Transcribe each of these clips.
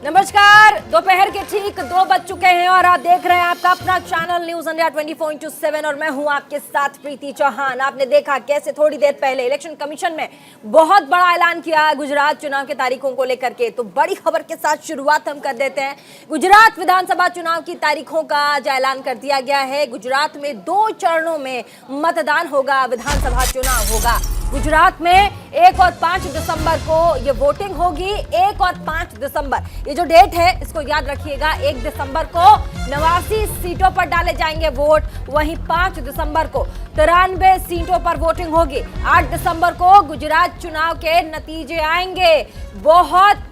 नमस्कार, दोपहर के ठीक 2 बज चुके हैं और आप देख रहे हैं आपका अपना चैनल न्यूज इंडिया 24/7 और मैं हूं आपके साथ प्रीति चौहान। आपने देखा कैसे थोड़ी देर पहले इलेक्शन कमीशन में बहुत बड़ा ऐलान किया गुजरात चुनाव के तारीखों को लेकर के। तो बड़ी खबर के साथ शुरुआत हम कर देते हैं। गुजरात विधानसभा चुनाव की तारीखों का आज ऐलान कर दिया गया है। गुजरात में 2 चरणों में मतदान होगा, विधानसभा चुनाव होगा। गुजरात में 1 और 5 दिसंबर को ये वोटिंग होगी। 1 और 5 दिसंबर, ये जो डेट है इसको याद रखिएगा। 1 दिसंबर को 89 सीटों पर डाले जाएंगे वोट, वहीं 5 दिसंबर को 93 सीटों पर वोटिंग होगी। 8 दिसंबर को गुजरात चुनाव के नतीजे आएंगे। बहुत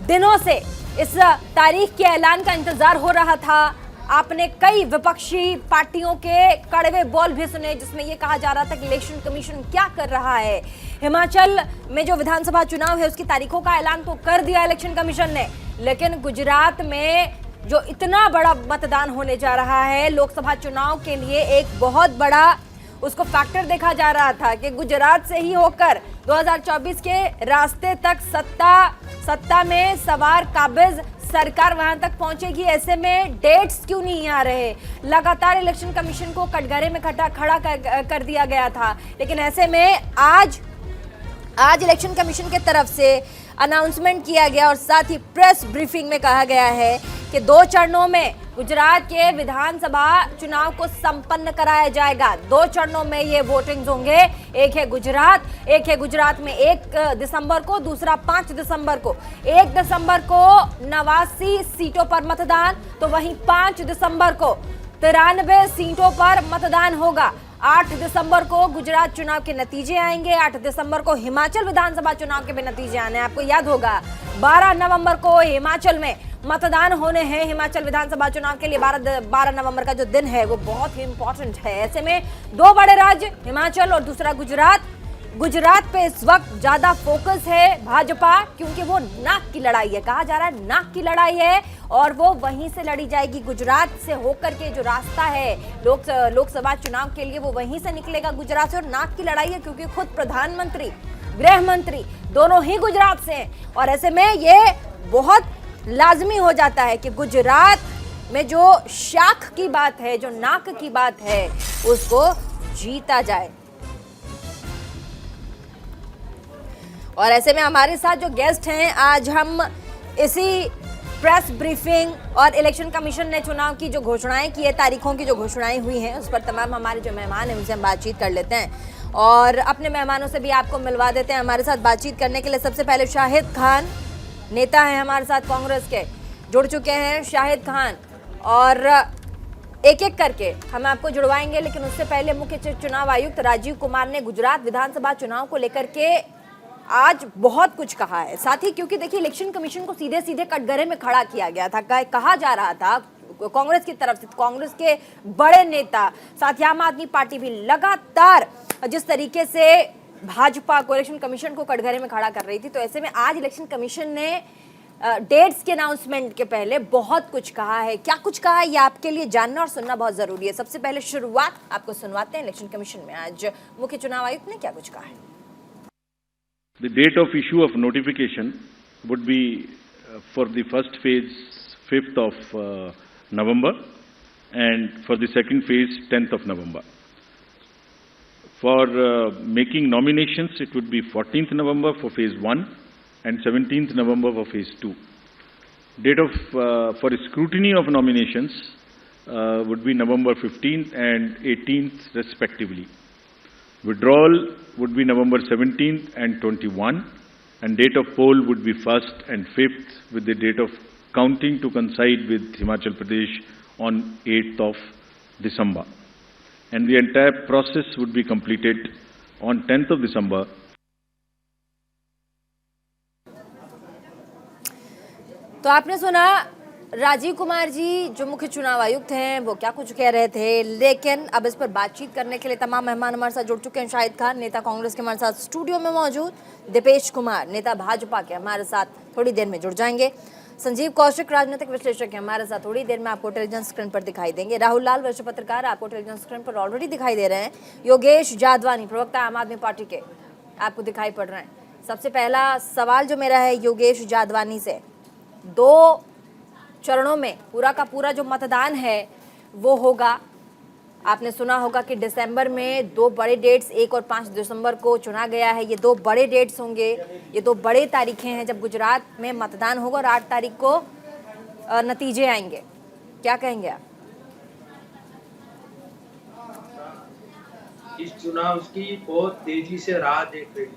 दिनों से इस तारीख के ऐलान का इंतजार हो रहा था। आपने कई विपक्षी पार्टियों के कड़वे बोल भी सुने जिसमें यह कहा जा रहा था कि इलेक्शन कमीशन क्या कर रहा है। हिमाचल में जो विधानसभा चुनाव है उसकी तारीखों का ऐलान तो कर दिया इलेक्शन कमीशन ने, लेकिन गुजरात में जो इतना बड़ा मतदान होने जा रहा है लोकसभा चुनाव के लिए, एक बहुत बड़ा उसको फैक्टर देखा जा रहा था कि गुजरात से ही होकर 2024 के रास्ते तक सत्ता में सवार काबिज सरकार वहां तक पहुंचेगी। ऐसे में डेट्स क्यों नहीं आ रहे? लगातार इलेक्शन कमीशन को कटघरे में खड़ा कर दिया गया था, लेकिन ऐसे में आज इलेक्शन कमीशन के तरफ से अनाउंसमेंट किया गया और साथ ही प्रेस ब्रीफिंग में कहा गया है कि 2 चरणों में गुजरात के विधानसभा चुनाव को संपन्न कराया जाएगा। 2 चरणों में ये वोटिंग होंगे। एक है गुजरात में 1 दिसंबर को, दूसरा 5 दिसंबर को। 1 दिसंबर को 89 सीटों पर मतदान, तो वहीं 5 दिसंबर को 93 सीटों पर मतदान होगा। 8 दिसंबर को गुजरात चुनाव के नतीजे आएंगे। 8 दिसंबर को हिमाचल विधानसभा चुनाव के भी नतीजे आने, आपको याद होगा 12 नवंबर को हिमाचल में मतदान होने हैं। हिमाचल विधानसभा चुनाव के लिए 12 नवंबर का जो दिन है वो बहुत ही इंपॉर्टेंट है। ऐसे में 2 बड़े राज्य, हिमाचल और दूसरा गुजरात पे इस वक्त ज्यादा फोकस है भाजपा, क्योंकि वो नाक की लड़ाई है। कहा जा रहा है नाक की लड़ाई है और वो वहीं से लड़ी जाएगी। गुजरात से होकर के जो रास्ता है लोकसभा चुनाव के लिए वो वहीं से निकलेगा गुजरात से। और नाक की लड़ाई है क्योंकि खुद प्रधानमंत्री, गृह मंत्री दोनों ही गुजरात से हैं। और ऐसे में ये बहुत लाजमी हो जाता है कि गुजरात में जो शाख की बात है, जो नाक की बात है, उसको जीता जाए। और ऐसे में हमारे साथ जो गेस्ट हैं, आज हम इसी प्रेस ब्रीफिंग और इलेक्शन कमीशन ने चुनाव की जो घोषणाएं की है, तारीखों की जो घोषणाएं हुई हैं, उस पर तमाम हमारे जो मेहमान हैं उनसे हम बातचीत कर लेते हैं और अपने मेहमानों से भी आपको मिलवा देते हैं। हमारे साथ बातचीत करने के लिए सबसे पहले शाहिद खान नेता है हमारे साथ, कांग्रेस के जुड़ चुके हैं। शाहिद खान, और एक एक करके हम आपको जुड़वाएंगे, लेकिन उससे पहले मुख्य चुनाव आयुक्त राजीव कुमार ने गुजरात विधानसभा चुनाव को लेकर के आज बहुत कुछ कहा है। साथ ही क्योंकि देखिए इलेक्शन कमीशन को सीधे सीधे कटघरे में खड़ा किया गया था, कहा जा रहा था कांग्रेस की तरफ से, कांग्रेस के बड़े नेता, साथ ही आम आदमी पार्टी भी लगातार जिस तरीके से भाजपा को, इलेक्शन कमीशन को कटघरे में खड़ा कर रही थी। तो ऐसे में आज इलेक्शन कमीशन ने डेट्स के अनाउंसमेंट के पहले बहुत कुछ कहा है। क्या कुछ कहा है ये आपके लिए जानना और सुनना बहुत जरूरी है। सबसे पहले शुरुआत आपको सुनवाते हैं इलेक्शन कमीशन में आज मुख्य चुनाव आयुक्त ने क्या कुछ कहा है। The date of issue of notification would be for the first phase 5th of November and for the second phase 10th of November. For making nominations, it would be 14th November for phase 1 and 17th November for phase 2. Date of for scrutiny of nominations would be November 15th and 18th respectively. Withdrawal would be November 17th and 21, and date of poll would be 1st and 5th, with the date of counting to coincide with Himachal Pradesh on 8th of December. And the entire process would be completed on 10th of December. तो आपने सुना राजीव कुमार जी जो मुख्य चुनाव आयुक्त हैं वो क्या कुछ कह रहे थे, लेकिन अब इस पर बातचीत करने के लिए तमाम मेहमान हमारे साथ जुड़ चुके हैं। शाहिद खान नेता कांग्रेस के हमारे साथ स्टूडियो में मौजूद, दीपेश कुमार नेता भाजपा के हमारे साथ थोड़ी देर में जुड़ जाएंगे, संजीव कौशिक राजनीतिक विश्लेषक हैं हमारे साथ थोड़ी देर में आपको टेलीविजन स्क्रीन पर दिखाई देंगे, राहुल लाल वरिष्ठ पत्रकार आपको टेलीविजन स्क्रीन पर ऑलरेडी दिखाई दे रहे हैं, योगेश जादवानी प्रवक्ता आम आदमी पार्टी के आपको दिखाई पड़ रहे हैं। सबसे पहला सवाल जो मेरा है योगेश जादवानी से, 2 चरणों में पूरा का पूरा जो मतदान है वो होगा। आपने सुना होगा कि दिसंबर में 2 बड़े डेट्स 1 और 5 दिसंबर को चुना गया है। ये 2 बड़े डेट्स होंगे, ये 2 बड़े तारीखें हैं जब गुजरात में मतदान होगा और 8 तारीख को नतीजे आएंगे। क्या कहेंगे आप? इस चुनाव की बहुत तेजी से राह देख रही है,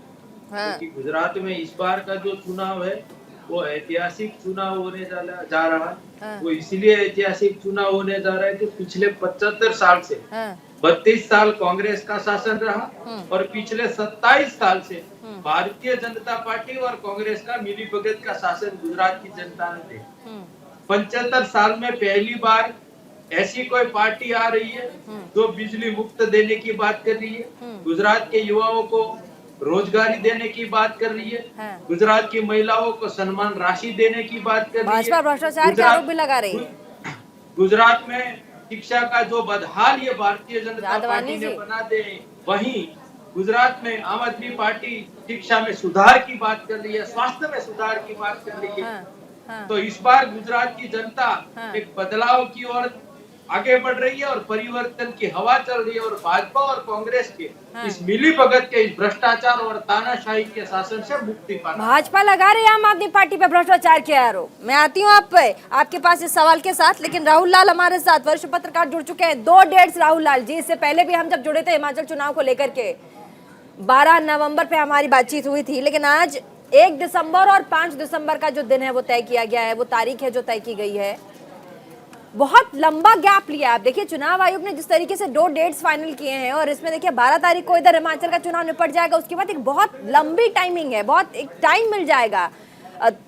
क्योंकि गुजरात में इस बार का जो चुनाव है वो ऐतिहासिक चुनाव होने जा रहा है। वो इसलिए ऐतिहासिक चुनाव होने जा रहा है कि पिछले 75 साल से 32 साल कांग्रेस का शासन रहा और पिछले 27 साल से भारतीय जनता पार्टी और कांग्रेस का मिलीभगत का शासन गुजरात की जनता ने देखा। 75 साल में पहली बार ऐसी कोई पार्टी आ रही है जो बिजली मुफ्त देने की बात कर रही है, गुजरात के युवाओं को रोजगारी देने की बात कर रही है, गुजरात की महिलाओं को सम्मान राशि देने की बात कर रही है, भाजपा भ्रष्टाचार के आरोप भी लगा रही है। गुजरात में शिक्षा का जो बदहाल ये भारतीय जनता पार्टी ने बना दे, वहीं गुजरात में आम आदमी पार्टी शिक्षा में सुधार की बात कर रही है, स्वास्थ्य में सुधार की बात कर रही है। तो इस बार गुजरात की जनता एक बदलाव की ओर आगे बढ़ रही है और परिवर्तन की हवा चल रही है और भाजपा और कांग्रेस के इस मिलीभगत के, इस भ्रष्टाचार और तानाशाही के शासन से मुक्ति पाना। भाजपा लगा रही है आम आदमी पार्टी पे भ्रष्टाचार के आरोप। मैं आती हूँ आप पे, आपके पास इस सवाल के साथ, लेकिन राहुल लाल हमारे साथ वरिष्ठ पत्रकार जुड़ चुके हैं। 2 डेट्स राहुल लाल जी, इससे पहले भी हम जब जुड़े थे हिमाचल चुनाव को लेकर के 12 नवंबर पे हमारी बातचीत हुई थी, लेकिन आज 1 दिसंबर और 5 दिसंबर का जो दिन है वो तय किया गया है, वो तारीख है जो तय की गई है। बहुत लंबा गैप लिया। आप देखिए चुनाव आयोग ने जिस तरीके से 2 डेट्स फाइनल किए हैं और इसमें देखिए 12 तारीख को इधर हिमाचल का चुनाव निपट जाएगा, उसके बाद एक बहुत लंबी टाइमिंग है, बहुत एक टाइम मिल जाएगा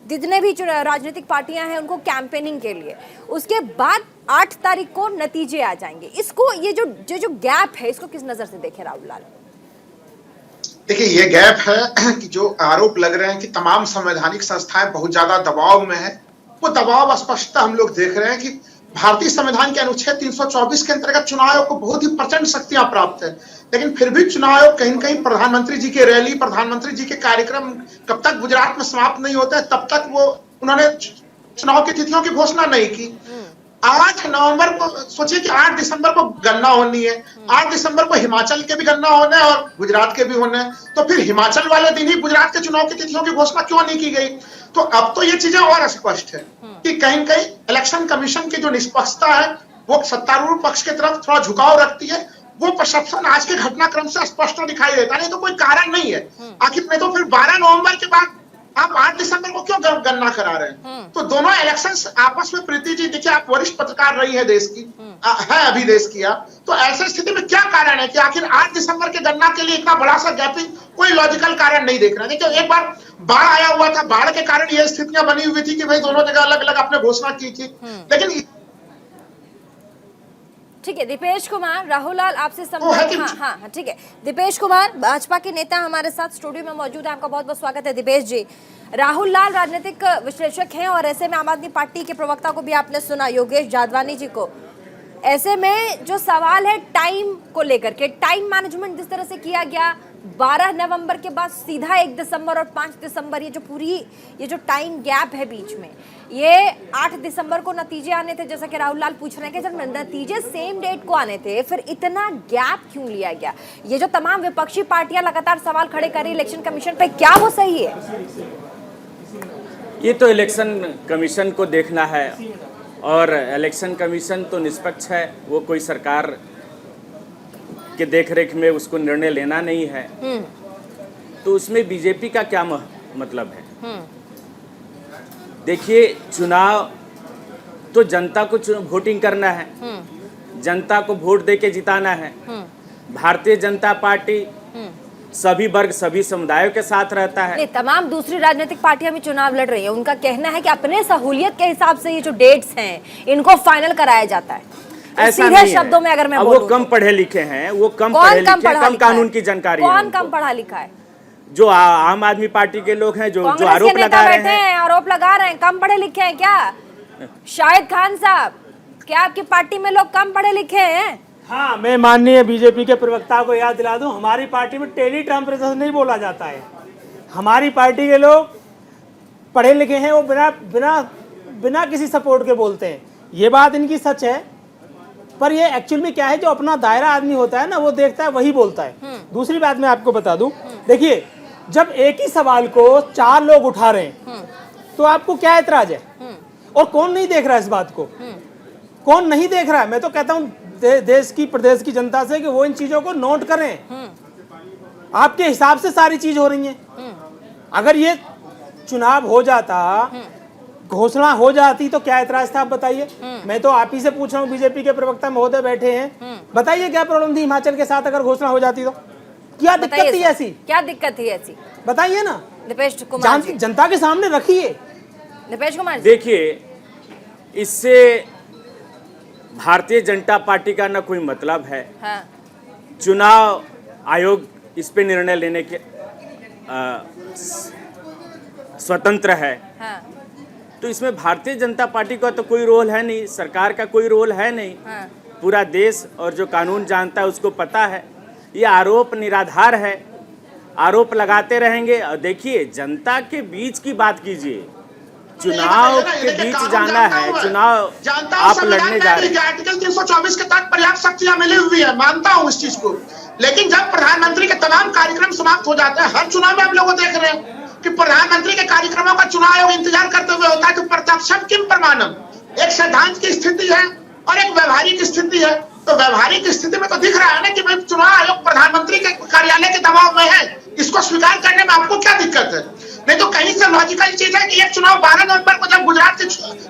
जितने भी राजनीतिक पार्टियां हैं उनको कैंपेनिंग के लिए। उसके बाद 8 तारीख को नतीजे आ जाएंगे। इसको ये जो गैप है इसको किस नजर से देखे राहुल लाल? देखिए ये गैप है कि जो आरोप लग रहे हैं कि तमाम संवैधानिक संस्थाएं बहुत ज्यादा दबाव में है, वो दबाव स्पष्टता हम लोग देख रहे हैं कि भारतीय संविधान के अनुच्छेद 324 के अंतर्गत चुनाव आयोग को बहुत ही प्रचंड शक्तियां प्राप्त है, लेकिन फिर भी चुनाव आयोग कहीं न कहीं प्रधानमंत्री जी की रैली, प्रधानमंत्री जी के कार्यक्रम कब तक गुजरात में समाप्त नहीं होते तब तक उन्होंने चुनाव की तिथियों की घोषणा नहीं की। 8 नवंबर को सोचिए कि 8 दिसंबर को गणना होनी है, 8 दिसंबर को हिमाचल के भी गणना होने हैं और गुजरात के भी होने हैं, तो फिर हिमाचल वाले दिन ही गुजरात के चुनाव की तिथियों की घोषणा क्यों नहीं की गई? तो अब तो ये चीजें और स्पष्ट है कि कहीं कहीं इलेक्शन कमीशन की जो निष्पक्षता है वो सत्तारूढ़ पक्ष की तरफ थोड़ा झुकाव रखती है। वो परसेप्शन आज के घटनाक्रम से स्पष्ट दिखाई देता, नहीं तो कोई कारण नहीं है। आखिर नहीं तो फिर 12 नवंबर के बाद आप 8 दिसंबर को क्यों गणना करा रहे हैं? तो दोनों इलेक्शंस आपस में, प्रीति जी देखिए आप वरिष्ठ पत्रकार रही है देश की, है अभी देश की आप, तो ऐसे स्थिति में क्या कारण है कि आखिर 8 दिसंबर के गणना के लिए इतना बड़ा सा गैपिंग? कोई लॉजिकल कारण नहीं देख रहा है। देखिए एक बार बाढ़ आया हुआ था, बाढ़ के कारण ये स्थितियां बनी हुई थी कि भाई दोनों जगह अलग अलग आपने घोषणा की थी, लेकिन ठीक है। दीपेश कुमार, राहुल लाल आपसे संपर्क, हाँ ठीक है। दीपेश कुमार भाजपा के नेता हमारे साथ स्टूडियो में मौजूद है, आपका बहुत बहुत स्वागत है दीपेश जी। राहुल लाल राजनीतिक विश्लेषक हैं और ऐसे में आम आदमी पार्टी के प्रवक्ता को भी आपने सुना, योगेश जादवानी जी को। ऐसे में जो सवाल है टाइम को लेकर के, टाइम मैनेजमेंट जिस तरह से किया गया, 12 नवंबर के बाद सीधा 1 दिसंबर और 5 दिसंबर, ये जो टाइम गैप है बीच में, ये 8 दिसंबर को नतीजे आने थे, जैसा कि राहुल लाल पूछ रहे हैं कि जब नतीजे सेम डेट को आने थे फिर इतना गैप क्यों लिया गया? ये जो तमाम विपक्षी पार्टियां लगातार सवाल खड़े कर रही इलेक्शन कमीशन पे, क्या वो सही है? ये तो इलेक्शन कमीशन को देखना है और इलेक्शन कमीशन तो निष्पक्ष है, वो कोई सरकार के देखरेख में उसको निर्णय लेना नहीं है, तो उसमें बीजेपी का क्या मतलब है? देखिए चुनाव तो जनता को वोटिंग करना है, जनता को वोट देके जिताना है। भारतीय जनता पार्टी सभी वर्ग सभी समुदायों के साथ रहता है। नहीं, तमाम दूसरी राजनीतिक पार्टियां भी चुनाव लड़ रही हैं, उनका कहना है कि अपने सहूलियत के हिसाब से ये जो डेट्स हैं इनको फाइनल कराया जाता है। ऐसा नहीं शब्दों में अगर मैं बोलूं, वो कम पढ़े लिखे हैं, वो कम पढ़े लिखे, कम कानून की जानकारी है। कौन कम पढ़ा लिखा है? जो आम आदमी पार्टी के लोग हैं, जो आरोप लगा रहे हैं, आरोप लगा रहे हैं, कम पढ़े लिखे हैं क्या? शाहिद खान साहब, क्या आपकी पार्टी में लोग कम पढ़े लिखे हैं? हाँ, मैं माननीय बीजेपी के प्रवक्ता को याद दिला दूं, हमारी पार्टी में टेली टेम्परेचर नहीं बोला जाता है। हमारी पार्टी के लोग पढ़े लिखे हैं, वो बिना बिना किसी सपोर्ट के बोलते हैं, ये बात इनकी सच है। पर ये एक्चुअल में क्या है, जो अपना दायरा आदमी होता है ना, वो देखता है वही बोलता है। दूसरी बात मैं आपको बता दूं, देखिए जब एक ही सवाल को 4 लोग उठा रहे हैं तो आपको क्या ऐतराज है? और कौन नहीं देख रहा है इस बात को? कौन नहीं देख रहा है? मैं तो कहता हूं देश की प्रदेश की जनता से कि वो इन चीजों को नोट करें। आपके हिसाब से सारी चीज हो रही है। अगर ये चुनाव हो जाता, घोषणा हो जाती, तो क्या ऐतराज था आप बताइए? मैं तो आप ही से पूछ रहा हूँ, बीजेपी के प्रवक्ता महोदय बैठे हैं, बताइए क्या प्रॉब्लम थी हिमाचल के साथ अगर घोषणा हो जाती तो? क्या दिक्कत थी ऐसी? क्या दिक्कत थी ऐसी? बताइए ना, दीपेश कुमार जी। जनता के सामने रखिए। दीपेश कुमार जी, देखिए, इससे भारतीय जनता पार्टी का ना कोई मतलब है। हाँ। चुनाव आयोग इस पे निर्णय लेने के स्वतंत्र है। हाँ। तो इसमें भारतीय जनता पार्टी का तो कोई रोल है नहीं, सरकार का कोई रोल है नहीं। हाँ। पूरा देश और जो कानून जानता है उसको पता है ये आरोप निराधार है। आरोप लगाते रहेंगे। और देखिए, जनता के बीच की बात कीजिए, चुनाव के बीच जाना है, चुनाव आप लड़ने जा रहे हैं। आर्टिकल 324 के तहत पर्याप्त शक्तियां मिली हुई है, मानता हूं इस चीज को। लेकिन जब प्रधानमंत्री के तमाम कार्यक्रम समाप्त हो जाते हैं, हर चुनाव में हम लोग देख रहे हैं कि प्रधानमंत्री के कार्यक्रमों का चुनाव आयोग इंतजार करते हुए होता है, तो प्रत्यक्षम किम प्रमाणम। एक सिद्धांत की स्थिति है और एक व्यवहारिक स्थिति है। तो व्यवहारिक स्थिति में तो दिख रहा है ना कि भाई चुनाव आयोग प्रधानमंत्री के कार्यालय के दबाव में है। इसको स्वीकार करने में आपको क्या दिक्कत है? नहीं तो कहीं से लॉजिकल चीज है कि एक चुनाव 12 नवंबर को जब गुजरात के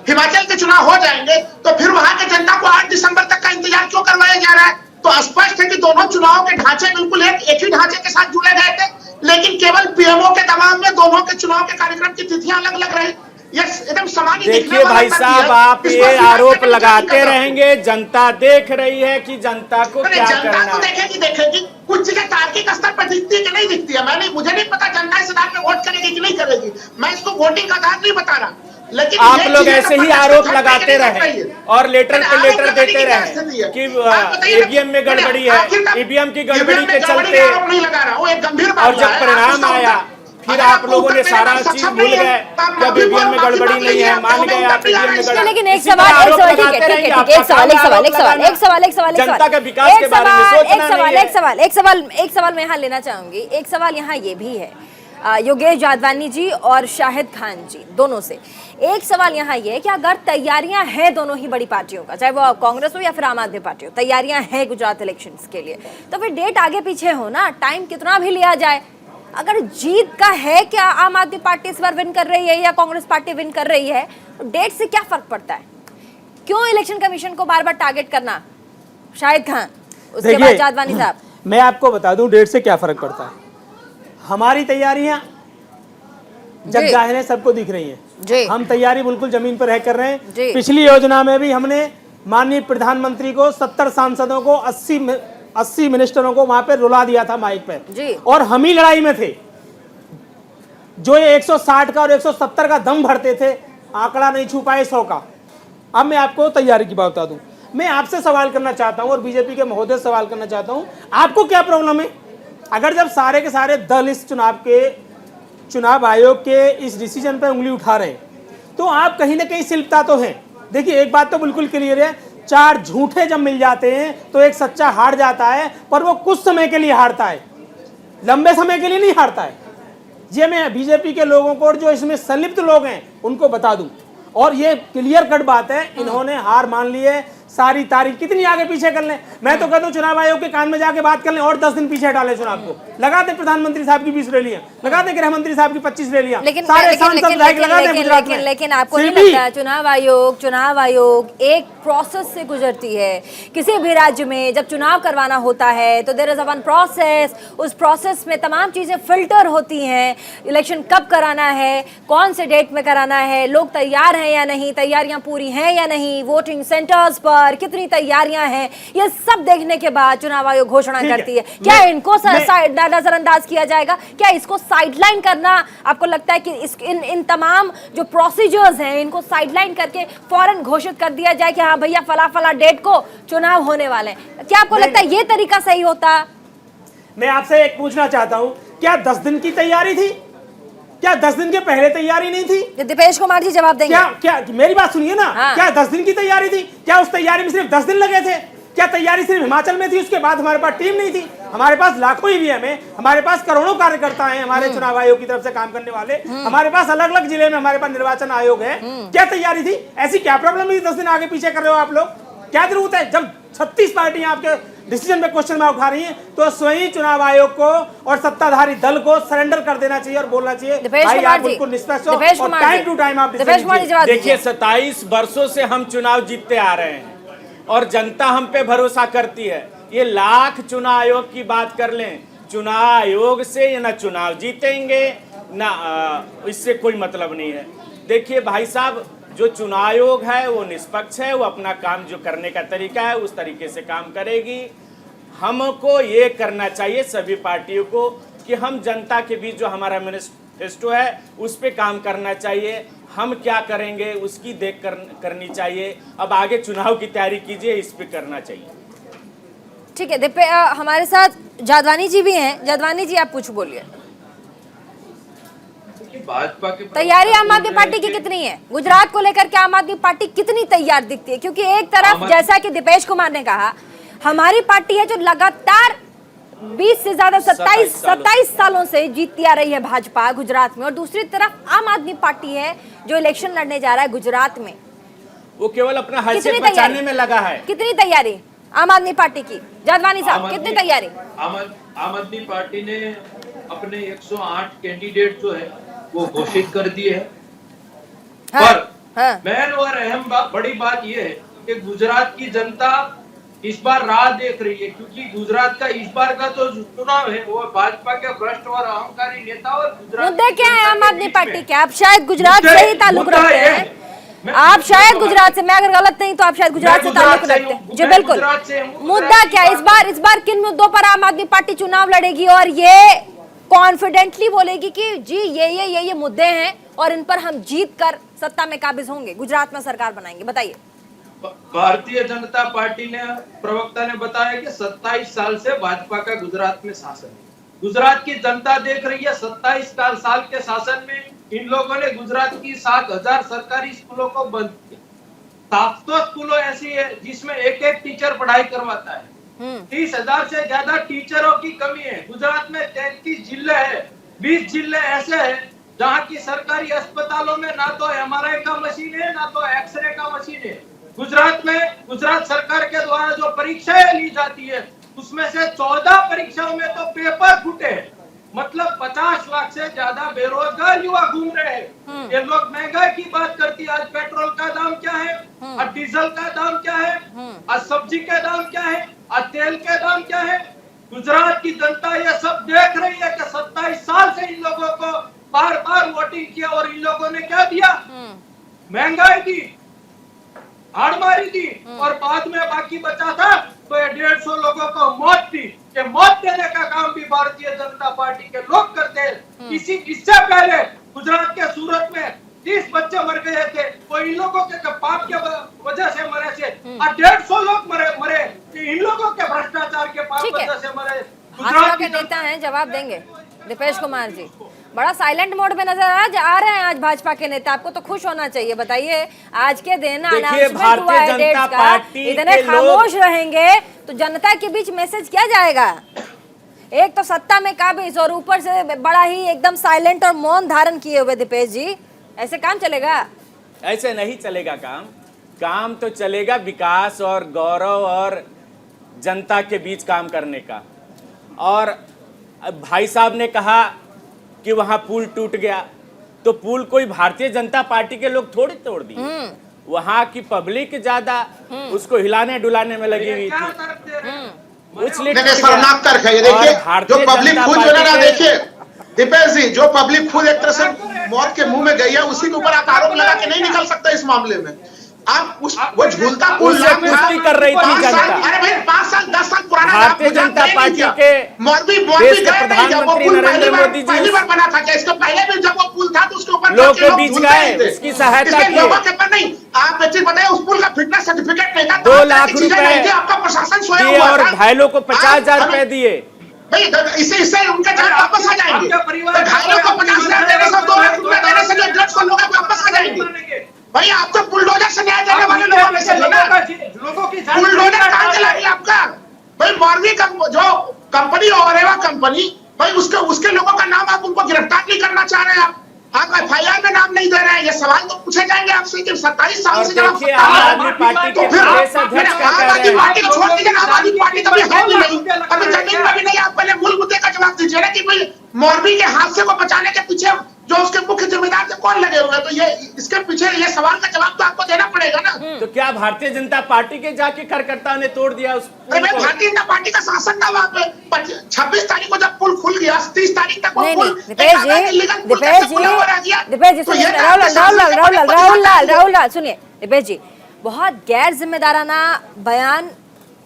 हिमाचल के चुनाव हो जाएंगे तो फिर वहां के जनता को 8 दिसंबर तक का इंतजार क्यों करवाया जा रहा है? तो स्पष्ट है कि दोनों चुनावों के ढांचे बिल्कुल एक ही ढांचे के साथ जुड़े गए थे, लेकिन केवल पीएमओ के दबाव में दोनों के चुनाव के कार्यक्रम की तिथियां अलग अलग रही। ये एकदम सामान्य। देखिए भाई साहब, आप ये आरोप लगाते रहेंगे, जनता देख रही है कि जनता को क्या करना है। जनता तो देखेगी कुछ चीजें तार्किक स्तर पर दिखती है कि नहीं दिखती है। मुझे नहीं पता जनता इस आधार पे वोट करेगी कि नहीं करेगी, मैं इसको वोटिंग का आधार नहीं बता रहा। लेकिन आप लोग ऐसे ही आरोप लगाते रहे और लेटर पे लेटर देते रहे कि ईवीएम में गड़बड़ी है, ईवीएम की गड़बड़ी के चलते। नहीं लगा रहा हूँ, एक गंभीर बात। और जब परिणाम आया फिर आप लोगों ने सारा चीज भूल गए कि अब ईवीएम में गड़बड़ी नहीं है, मान गए आप ईवीएम में गड़बड़ी। लेकिन एक सवाल जनता के विकास के बारे में सोचना नहीं है। एक सवाल मैं यहाँ लेना चाहूंगी। एक सवाल यहाँ ये भी है योगेश जादवानी जी और शाहिद खान जी दोनों से। एक सवाल यहाँ ये है कि अगर तैयारियां हैं दोनों ही बड़ी पार्टियों का, चाहे वो कांग्रेस हो या फिर आम आदमी पार्टी हो, तैयारियां हैं गुजरात इलेक्शंस के लिए, तो फिर डेट आगे पीछे हो ना, टाइम कितना भी लिया जाए। अगर जीत का है क्या आम आदमी पार्टी इस बार विन कर रही है या कांग्रेस पार्टी विन कर रही है, तो डेट से क्या फर्क पड़ता है? क्यों इलेक्शन कमीशन को बार बार टारगेट करना? शाहिद खान, उसके बाद जादवानी साहब। मैं आपको बता दूं डेट से क्या फर्क पड़ता है। हमारी तैयारियां जग जाहिर है सबको दिख रही हैं। हम तैयारी बिल्कुल जमीन पर रह कर रहे हैं। पिछली योजना में भी हमने माननीय प्रधानमंत्री को 70 सांसदों को 80 मिनिस्टरों को वहां पे रुला दिया था माइक पे, और हम ही लड़ाई में थे। जो ये 160 का और 170 का दम भरते थे, आंकड़ा नहीं छू पाए 100 का। अब मैं आपको तैयारी की बात बता दूं। मैं आपसे सवाल करना चाहता हूं और बीजेपी के महोदय से सवाल करना चाहता हूं, आपको क्या प्रॉब्लम है? अगर जब सारे के सारे दल इस चुनाव आयोग के इस डिसीजन पे उंगली उठा रहे हैं, तो आप कहीं ना कहीं शिल्पता तो हैं। देखिए एक बात तो बिल्कुल क्लियर है, 4 झूठे जब मिल जाते हैं तो एक सच्चा हार जाता है, पर वो कुछ समय के लिए हारता है, लंबे समय के लिए नहीं हारता है। ये मैं बीजेपी के लोगों को और जो इसमें संलिप्त लोग हैं उनको बता दूं, और ये क्लियर कट बात है, इन्होंने हार मान ली है। सारी तारीख कितनी आगे पीछे कर लें, मैं तो कहता हूं चुनाव आयोग के कान में जाके बात कर लें और 10 दिन पीछे हटा लें चुनाव को। लगा दें प्रधानमंत्री साहब की 20 रैलियां, लगा दें गृह मंत्री साहब की 25 रैलियां, सारे सांसद लगा दें गुजरात में। लेकिन आपको नहीं लगता चुनाव आयोग एक प्रोसेस से गुजरती है? किसी भी राज्य में जब चुनाव करवाना होता है तो there is a one process. उस प्रोसेस में तमाम चीजें फिल्टर होती हैं। इलेक्शन कब कराना है, कौन से डेट में कराना है, लोग तैयार हैं या नहीं, तैयारियां पूरी हैं या नहीं, वोटिंग सेंटर्स पर कितनी तैयारियां हैं, ये सब देखने के बाद चुनाव आयोग घोषणा करती है। क्या इनको नजरअंदाज किया जाएगा? क्या इसको साइडलाइन करना आपको लगता है कि इन तमाम जो प्रोसीजर्स हैं इनको साइडलाइन करके फौरन घोषित कर दिया जाए कि हाँ भैया फला डेट को चुनाव होने वाले हैं? क्या आपको लगता है ये तरीका सही होता? मैं आपसे एक पूछना चाहता हूं, क्या 10 दिन की तैयारी थी? क्या 10 दिन के पहले तैयारी नहीं थी? दीपेश कुमार जी जवाब देंगे। क्या मेरी बात सुनिए ना। हाँ। क्या 10 दिन की तैयारी थी? क्या उस तैयारी में सिर्फ 10 दिन लगे थे? क्या तैयारी सिर्फ हिमाचल में थी? उसके बाद हमारे पास टीम नहीं थी? हमारे पास लाखों ईवीएम है, हमारे पास करोड़ों कार्यकर्ता हैं, हमारे चुनाव आयोग की तरफ से काम करने वाले, हमारे पास अलग अलग जिले में हमारे पास निर्वाचन आयोग है। क्या तैयारी थी? ऐसी क्या प्रॉब्लम है 10 दिन आगे पीछे कर रहे हो आप लोग? क्या जरूरत है? जब 36 पार्टियां आपके डिसीजन पे क्वेश्चन में उठा रही हैं, तो स्वयं चुनाव आयोग को और सत्ताधारी दल को सरेंडर कर देना चाहिए और बोलना चाहिए भाई आप बिल्कुल निष्पक्ष हो और टाइम टू टाइम आप डिसीजन। देखिए 27 वर्षों से हम चुनाव जीतते आ रहे हैं और जनता हम पे भरोसा करती है। ये लाख चुनाव आयोग की बात कर लें, चुनाव आयोग से ना चुनाव जीतेंगे ना इससे कोई मतलब नहीं है। देखिए भाई साहब, जो चुनाव आयोग है वो निष्पक्ष है, वो अपना काम जो करने का तरीका है उस तरीके से काम करेगी। हमको ये करना चाहिए सभी पार्टियों को कि हम जनता के बीच जो हमारा मैनिफेस्टो है उस पे काम करना चाहिए। हम क्या करेंगे उसकी देख करनी चाहिए। अब आगे चुनाव की तैयारी कीजिए, इस पे करना चाहिए। ठीक है, हमारे साथ जादवानी जी भी हैं। जादवानी जी आप कुछ बोलिए। भाजपा के तैयारी आम आदमी पार्टी की कितनी है गुजरात को लेकर के? आम आदमी पार्टी कितनी तैयार दिखती है? क्योंकि एक तरफ जैसा कि दीपेश कुमार ने कहा, हमारी पार्टी है जो लगातार 20 से ज्यादा 27 सालों से जीतती आ रही है भाजपा गुजरात में, और दूसरी तरफ आम आदमी पार्टी है जो इलेक्शन लड़ने जा रहा है गुजरात में। वो केवल अपना हैसियत बचाने में लगा है। कितनी तैयारी आम आदमी पार्टी की? जादवानी साहब कितनी तैयारी? आम आदमी पार्टी ने अपने 108 कैंडिडेट जो है वो घोषित कर दिए है। पर मेन और अहम बड़ी बात यह है कि गुजरात की जनता इस बार राह देख रही है, क्योंकि गुजरात का इस बार का जो चुनाव है वो भाजपा के भ्रष्ट और अहंकारी नेता और गुजरात मुद्दे क्या है आम आदमी पार्टी के? आप शायद गुजरात से ही ताल्लुक रखते हैं। आप शायद गुजरात से, मैं अगर गलत नहीं तो आप शायद गुजरात से ताल्लुक रखते हैं। जी बिल्कुल। मुद्दा क्या है इस बार किन मुद्दों पर आम आदमी पार्टी चुनाव लड़ेगी और ये कॉन्फिडेंटली बोलेगी कि जी ये मुद्दे हैं और इन पर हम जीत कर सत्ता में काबिज होंगे, गुजरात में सरकार बनाएंगे? बताइए। भारतीय जनता पार्टी ने प्रवक्ता ने बताया कि 27 साल से भाजपा का गुजरात में शासन है। गुजरात की जनता देख रही है 27 साल के शासन में इन लोगों ने गुजरात की 7,000 सरकारी स्कूलों को बंद किया। 700 स्कूलों ऐसी है जिसमें एक टीचर पढ़ाई करवाता है। 30,000 से ज्यादा टीचरों की कमी है। गुजरात में 33 जिले हैं, 20 जिले ऐसे हैं जहाँ की सरकारी अस्पतालों में ना तो MRI का मशीन है ना तो एक्सरे का मशीन है। गुजरात में गुजरात सरकार के द्वारा जो परीक्षाएं ली जाती है उसमें से 14 परीक्षाओं में तो पेपर फूटे, मतलब 50 लाख से ज्यादा बेरोजगार युवा घूम रहे हैं। ये लोग महंगाई की बात करती है। आज पेट्रोल का दाम क्या है, आज डीजल का दाम क्या है, आज सब्जी के दाम क्या है, आज तेल के दाम क्या है। गुजरात की जनता ये सब देख रही है कि 27 साल से इन लोगों को बार बार वोटिंग किया और इन लोगों ने क्या दिया? महंगाई दी, हाड़मारी दी और बाद में बाकी बचा था तो 150 लोगों को मौत दी। कि मौत देने का काम भी भारतीय जनता पार्टी के लोग करते हैं। इससे पहले गुजरात के सूरत में 30 बच्चे मर गए थे, वो इन लोगों के पाप के वजह से मरे थे। 150 लोग मरे इन लोगों के भ्रष्टाचार के पाप वजह से मरे। भाजपा के नेता हैं, जवाब देंगे दीपेश कुमार जी। बड़ा साइलेंट मोड में नजर आ रहे हैं आज भाजपा के नेता, आपको तो खुश होना चाहिए। बताइए आज के दिन अनाउंसमेंट हुआ है डेट्स का, इतने खामोश रहेंगे तो जनता के बीच मैसेज क्या जाएगा? एक तो सत्ता में काबिज और ऊपर से बड़ा ही एकदम साइलेंट और मौन धारण किए हुए। दीपेश जी ऐसे काम चलेगा? ऐसे नहीं चलेगा काम तो चलेगा विकास और गौरव और जनता के बीच काम करने का। और भाई साहब ने कहा कि वहां पुल टूट गया, तो पुल कोई भारतीय जनता पार्टी के लोग थोड़ी तोड़ दिए, वहां की पब्लिक ज्यादा उसको हिलाने डुलाने में लगी हुई थी। इसलिए शर्मनाक तर्क है ये। देखिए जो पब्लिक खुद जो ना, देखिए दीपेश जी, जो पब्लिक खुद एक तरह से मौत के मुंह में गई है उसी के ऊपर आप आरोप लगा के नहीं निकल सकता इस मामले में। आप वो झूलता पुल कुश्ती कर रही थी जनता। अरे भाई 5 साल 10 साल पुराना भारतीय जनता पार्टी के देश के प्रधानमंत्री नरेंद्र मोदी जी पहली बार बना था क्या? इसके पहले भी जब वो पुल था तो उसके ऊपर लोग के बीच गए, उसकी सहायता की। लोगों के ऊपर नहीं, आप एक चीज बताइए, उस पुल का फिटनेस सर्टिफिकेट नहीं था, 2 लाख रुपए आपका प्रशासन सोया दिए हुआ और था। घायलों को 50,000 रुपए दिए। भाई इससे उनका जान वापस आ जाएंगे। तो घायलों को 50,000 देने से, 2 लाख रुपया देने से जो 150 लोग वापस आ जाएंगे। भाई आप तो बुलडोजर से न्याय देने वाले लोगों में से हो ना। बुलडोजर कहाँ चलाएंगे आपका? भाई मौरवी का जो कंपनी और कंपनी, भाई उसके लोगों का नाम आप उनको गिरफ्तार नहीं करना चाह रहे हैं। आप FIR में नाम नहीं दे रहे हैं। ये सवाल तो पूछे जाएंगे आपसे कि 27 साल से जब आम आदमी पार्टी तो के फिर प्रदेश अध्यक्ष क्या आम कह आदमी रहे पार्टी हैं? को छोड़ दीजिए। आम आदमी पार्टी कभी है भी नहीं, अभी जमीन में भी नहीं। आप पहले मूल मुद्दे का जवाब दीजिए ना कि भाई मौरवी के हादसे को बचाने के पीछे जो उसके मुख्य जिम्मेदार थे कौन लगे हुए हैं। तो ये इसके पीछे ये सवाल का जवाब तो आपको देना पड़ेगा ना। तो क्या भारतीय जनता पार्टी के जाके कार्यकर्ता ने तोड़ दिया उस अरे पुल भाई को? भारतीय जनता पार्टी का शासन था वहाँ पे। 26 तारीख को जब पुल खुल गया, 30 तारीख तक वो नहीं पुल नहीं दीपेश जी, तो सुनिए, राहुल लाल सुनिए। दीपेश जी, बहुत गैर जिम्मेदाराना बयान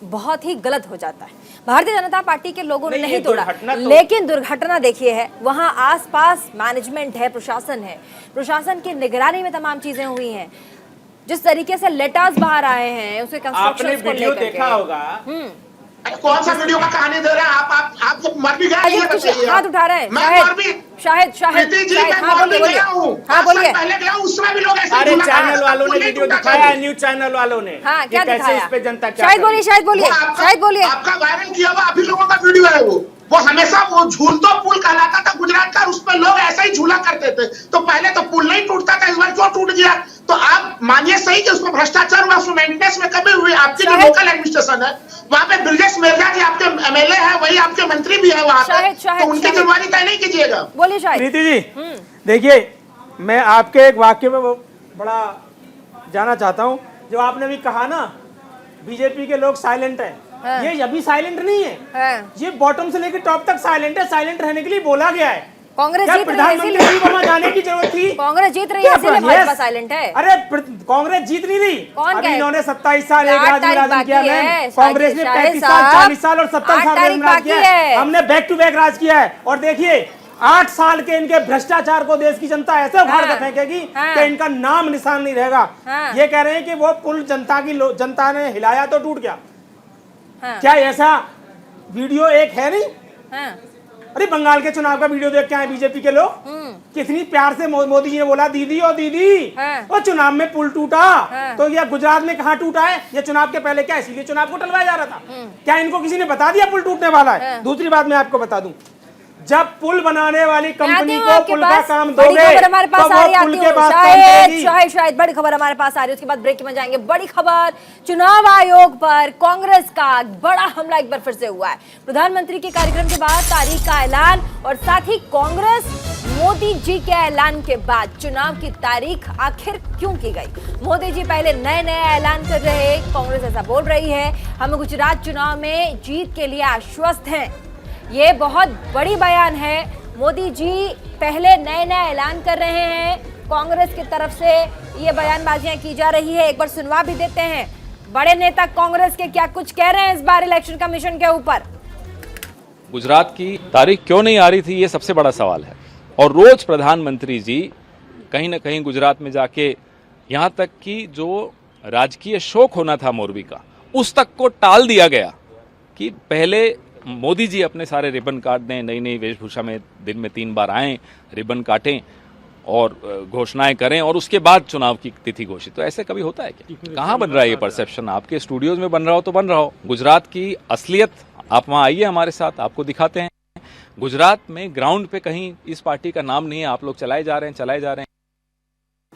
बहुत ही गलत हो जाता है। भारतीय जनता पार्टी के लोगों ने नहीं तोड़ा, लेकिन दुर्घटना देखिए है, वहां आसपास मैनेजमेंट है, प्रशासन है, प्रशासन की निगरानी में तमाम चीजें हुई हैं। जिस तरीके से लेटर्स बाहर आए हैं उसके आपने कंस्ट्रक्शंस को वीडियो लेकर देखा के। होगा। कौन सा वीडियो का कहानी दे रहे हैं आप जब मौरवी गए अजीब ये कुछ बताइए। हाथ उठा रहे हैं। मैं शाहिद मौरवी शाहिद जी, मैं हाँ मौरवी बोलिए, गया हूँ। हाँ 5 साल बोलिए। पहले गया हूँ, उसमें भी लोग ऐसे अरे झूला चैनल खा वालों ने रहे थे, वीडियो टूटा दिखाया, चाहिए। न्यूज चैनल वालों ने। हाँ क्या कि कैसे दिखाया? इस पे जनता क्या शाहिद करे। बोलिए, शाहिद बोलिए, वो आपका- शाहिद बोलिए। आपका वायरल किया हुआ अभी लोगों का वीडियो है वो हमेशा वो झूलतो पुल कहलाता था गुजरात का, उस पर लोग ऐसा ही झूला करते थे। तो पहले तो पुल नहीं टूटता था, इस बार क्यों टूट गया? तो आप मानिए सही कि उसमें भ्रष्टाचार हुआ, उसमें मेंटेनेंस में कमी हुई। आपकी जो लोकल एडमिनिस्ट्रेशन है वहाँ पे ब्रजेश मेहरा जी आपके MLA है, वही आपके मंत्री भी है वहाँ पे, तो उनकी जिम्मेवारी तय नहीं कीजिएगा। बोलिए शाहिद। प्रीति जी, देखिए मैं आपके एक वाक्य में वो बड़ा जाना चाहता हूँ। जो आपने भी कहा ना बीजेपी के लोग साइलेंट हैं, हाँ। ये अभी साइलेंट नहीं है, हाँ। ये बॉटम से लेकर टॉप तक साइलेंट है। साइलेंट रहने के लिए बोला गया है। कांग्रेस क्या जीत रही है प्रधानमंत्री इसीलिए? जी को वहाँ जाने की जरूरत थी? कांग्रेस जीत रही है इसीलिए भाजपा साइलेंट है। अरे कांग्रेस जीत नहीं रही। कौन अभी कहे? इन्होंने 27 साल एक 8 राज्य में तारीख राज किया बाकी है। है। कांग्रेस ने शाहिद 35 साल, साहब, 40 साल और 70 8 साल तारीख राज किया बाकी है। है। हमने बैक टू बैक राज किया है। और देखिए 8 साल के इनके भ्रष्टाचार को देश की जनता ऐसे उखाड़ कर फेंकेगी कि इनका नाम निशान नहीं रहेगा। ये कह रहे हैं कि वो पुल जनता ने हिलाया तो टूट गया। क्या ऐसा वीडियो एक है नहीं? अरे बंगाल के चुनाव का वीडियो देख के आए बीजेपी के लोग, कितनी प्यार से मोदी जी ने बोला दीदी ओ दीदी वो चुनाव में पुल टूटा। तो ये गुजरात में कहाँ टूटा है? ये चुनाव के पहले क्या इसीलिए चुनाव को टलवाया जा रहा था? क्या इनको किसी ने बता दिया पुल टूटने वाला है? दूसरी बात मैं आपको बता दूं, जब पुल बनाने वाली कंपनी को पुल का काम दोगे हमारे पास तो आ वो रही पुल के बाद शायद बड़ी खबर हमारे पास आ रही है, उसके बाद ब्रेक में जाएंगे। बड़ी खबर, चुनाव आयोग पर कांग्रेस का बड़ा हमला एक बार फिर से हुआ है। प्रधानमंत्री के कार्यक्रम के बाद तारीख का ऐलान और साथ ही कांग्रेस मोदी जी के ऐलान के बाद चुनाव की तारीख आखिर क्यों की गई? मोदी जी पहले नए ऐलान कर रहे, कांग्रेस ऐसा बोल रही है हम गुजरात चुनाव में जीत के लिए आश्वस्त हैं। ये बहुत बड़ी बयान है। मोदी जी पहले नए ऐलान कर रहे हैं, कांग्रेस की तरफ से ये बयानबाजियां की जा रही है। एक बार सुनवा भी देते हैं बड़े नेता कांग्रेस के क्या कुछ कह रहे हैं इस बार इलेक्शन कमीशन के ऊपर। गुजरात की तारीख क्यों नहीं आ रही थी, ये सबसे बड़ा सवाल है। और रोज प्रधानमंत्री जी कहीं ना कहीं गुजरात में जाके यहाँ तक कि जो राजकीय शोक होना था मोरबी का, उस तक को टाल दिया गया कि पहले मोदी जी अपने सारे रिबन काट दें, नई नई वेशभूषा में दिन में 3 बार आएं, रिबन काटें और घोषणाएं करें और उसके बाद चुनाव की तिथि घोषित। तो ऐसे कभी होता है क्या? कहाँ बन रहा है ये परसेप्शन? आपके स्टूडियोज में बन रहा हो तो बन रहा हो। गुजरात की असलियत आप वहाँ आइए हमारे साथ, आपको दिखाते हैं। गुजरात में ग्राउंड पे कहीं इस पार्टी का नाम नहीं है, आप लोग चलाए जा रहे हैं।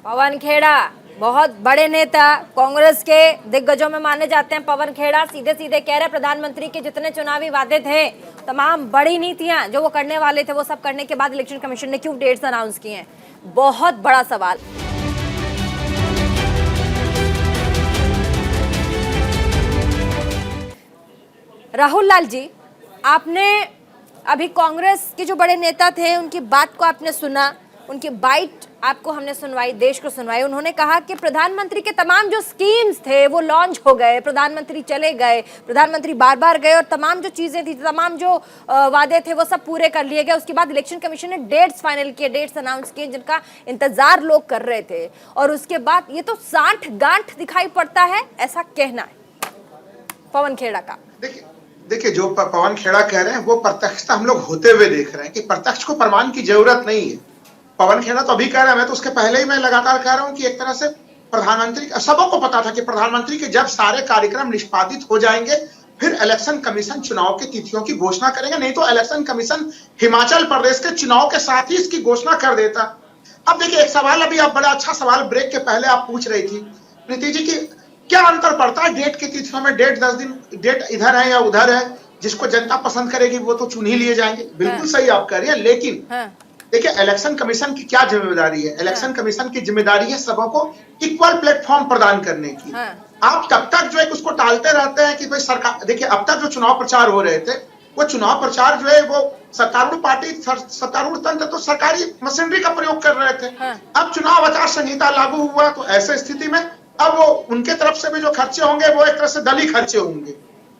पवन खेड़ा बहुत बड़े नेता कांग्रेस के दिग्गजों में माने जाते हैं। पवन खेड़ा सीधे कह रहे प्रधानमंत्री के जितने चुनावी वादे थे, तमाम बड़ी नीतियां जो वो करने वाले थे, वो सब करने के बाद इलेक्शन कमीशन ने क्यों डेट्स अनाउंस किए हैं? बहुत बड़ा सवाल। राहुल लाल जी, आपने अभी कांग्रेस के जो बड़े नेता थे उनकी बात को आपने सुना, उनकी बाइट आपको हमने सुनवाई, देश को सुनवाई। उन्होंने कहा कि प्रधानमंत्री के तमाम जो स्कीम्स थे वो लॉन्च हो गए, प्रधानमंत्री चले गए, प्रधानमंत्री बार गए और तमाम जो चीजें थी, तमाम जो वादे थे वो सब पूरे कर लिए गए। उसके बाद इलेक्शन कमीशन ने डेट्स फाइनल किए, डेट्स अनाउंस किए जिनका इंतजार लोग कर रहे थे। और उसके बाद ये तो साठ गांठ दिखाई पड़ता है, ऐसा कहना है पवन खेड़ा का। देखिए जो पवन खेड़ा कह रहे हैं वो प्रत्यक्षता हम लोग होते हुए देख रहे हैं कि प्रत्यक्ष को प्रमाण की जरूरत नहीं है। पवन खेड़ा तो अभी कह रहा है, मैं तो उसके पहले ही मैं लगातार कह रहा हूं कि एक तरह से प्रधानमंत्री, सबको पता था कि प्रधानमंत्री के जब सारे कार्यक्रम निष्पादित हो जाएंगे फिर इलेक्शन कमीशन चुनाव की तिथियों की घोषणा करेंगे, नहीं तो इलेक्शन कमीशन हिमाचल प्रदेश के चुनाव के साथ ही इसकी घोषणा कर देता। अब देखिए एक सवाल अभी आप बड़ा अच्छा सवाल ब्रेक के पहले आप पूछ रही थी नीति जी की क्या अंतर पड़ता है डेट की तिथियों में, डेट 10 दिन, डेट इधर है या उधर है, जिसको जनता पसंद करेगी वो तो चुन ही लिए जाएंगे। बिल्कुल सही आप कह रही है, लेकिन देखिए इलेक्शन कमीशन की क्या जिम्मेदारी है? इलेक्शन कमीशन की जिम्मेदारी है सबों को इक्वल प्लेटफॉर्म प्रदान करने की। आप तब तक जो है उसको टालते रहते हैं कि भाई सरकार, देखिए अब तक जो चुनाव प्रचार हो रहे थे वो चुनाव प्रचार जो है वो सत्तारूढ़ पार्टी, सत्तारूढ़ तंत्र तो सरकारी मशीनरी का प्रयोग कर रहे थे। अब चुनाव आचार संहिता लागू हुआ तो ऐसे स्थिति में अब वो उनके तरफ से भी जो खर्चे होंगे वो एक तरह से दलीय खर्चे होंगे।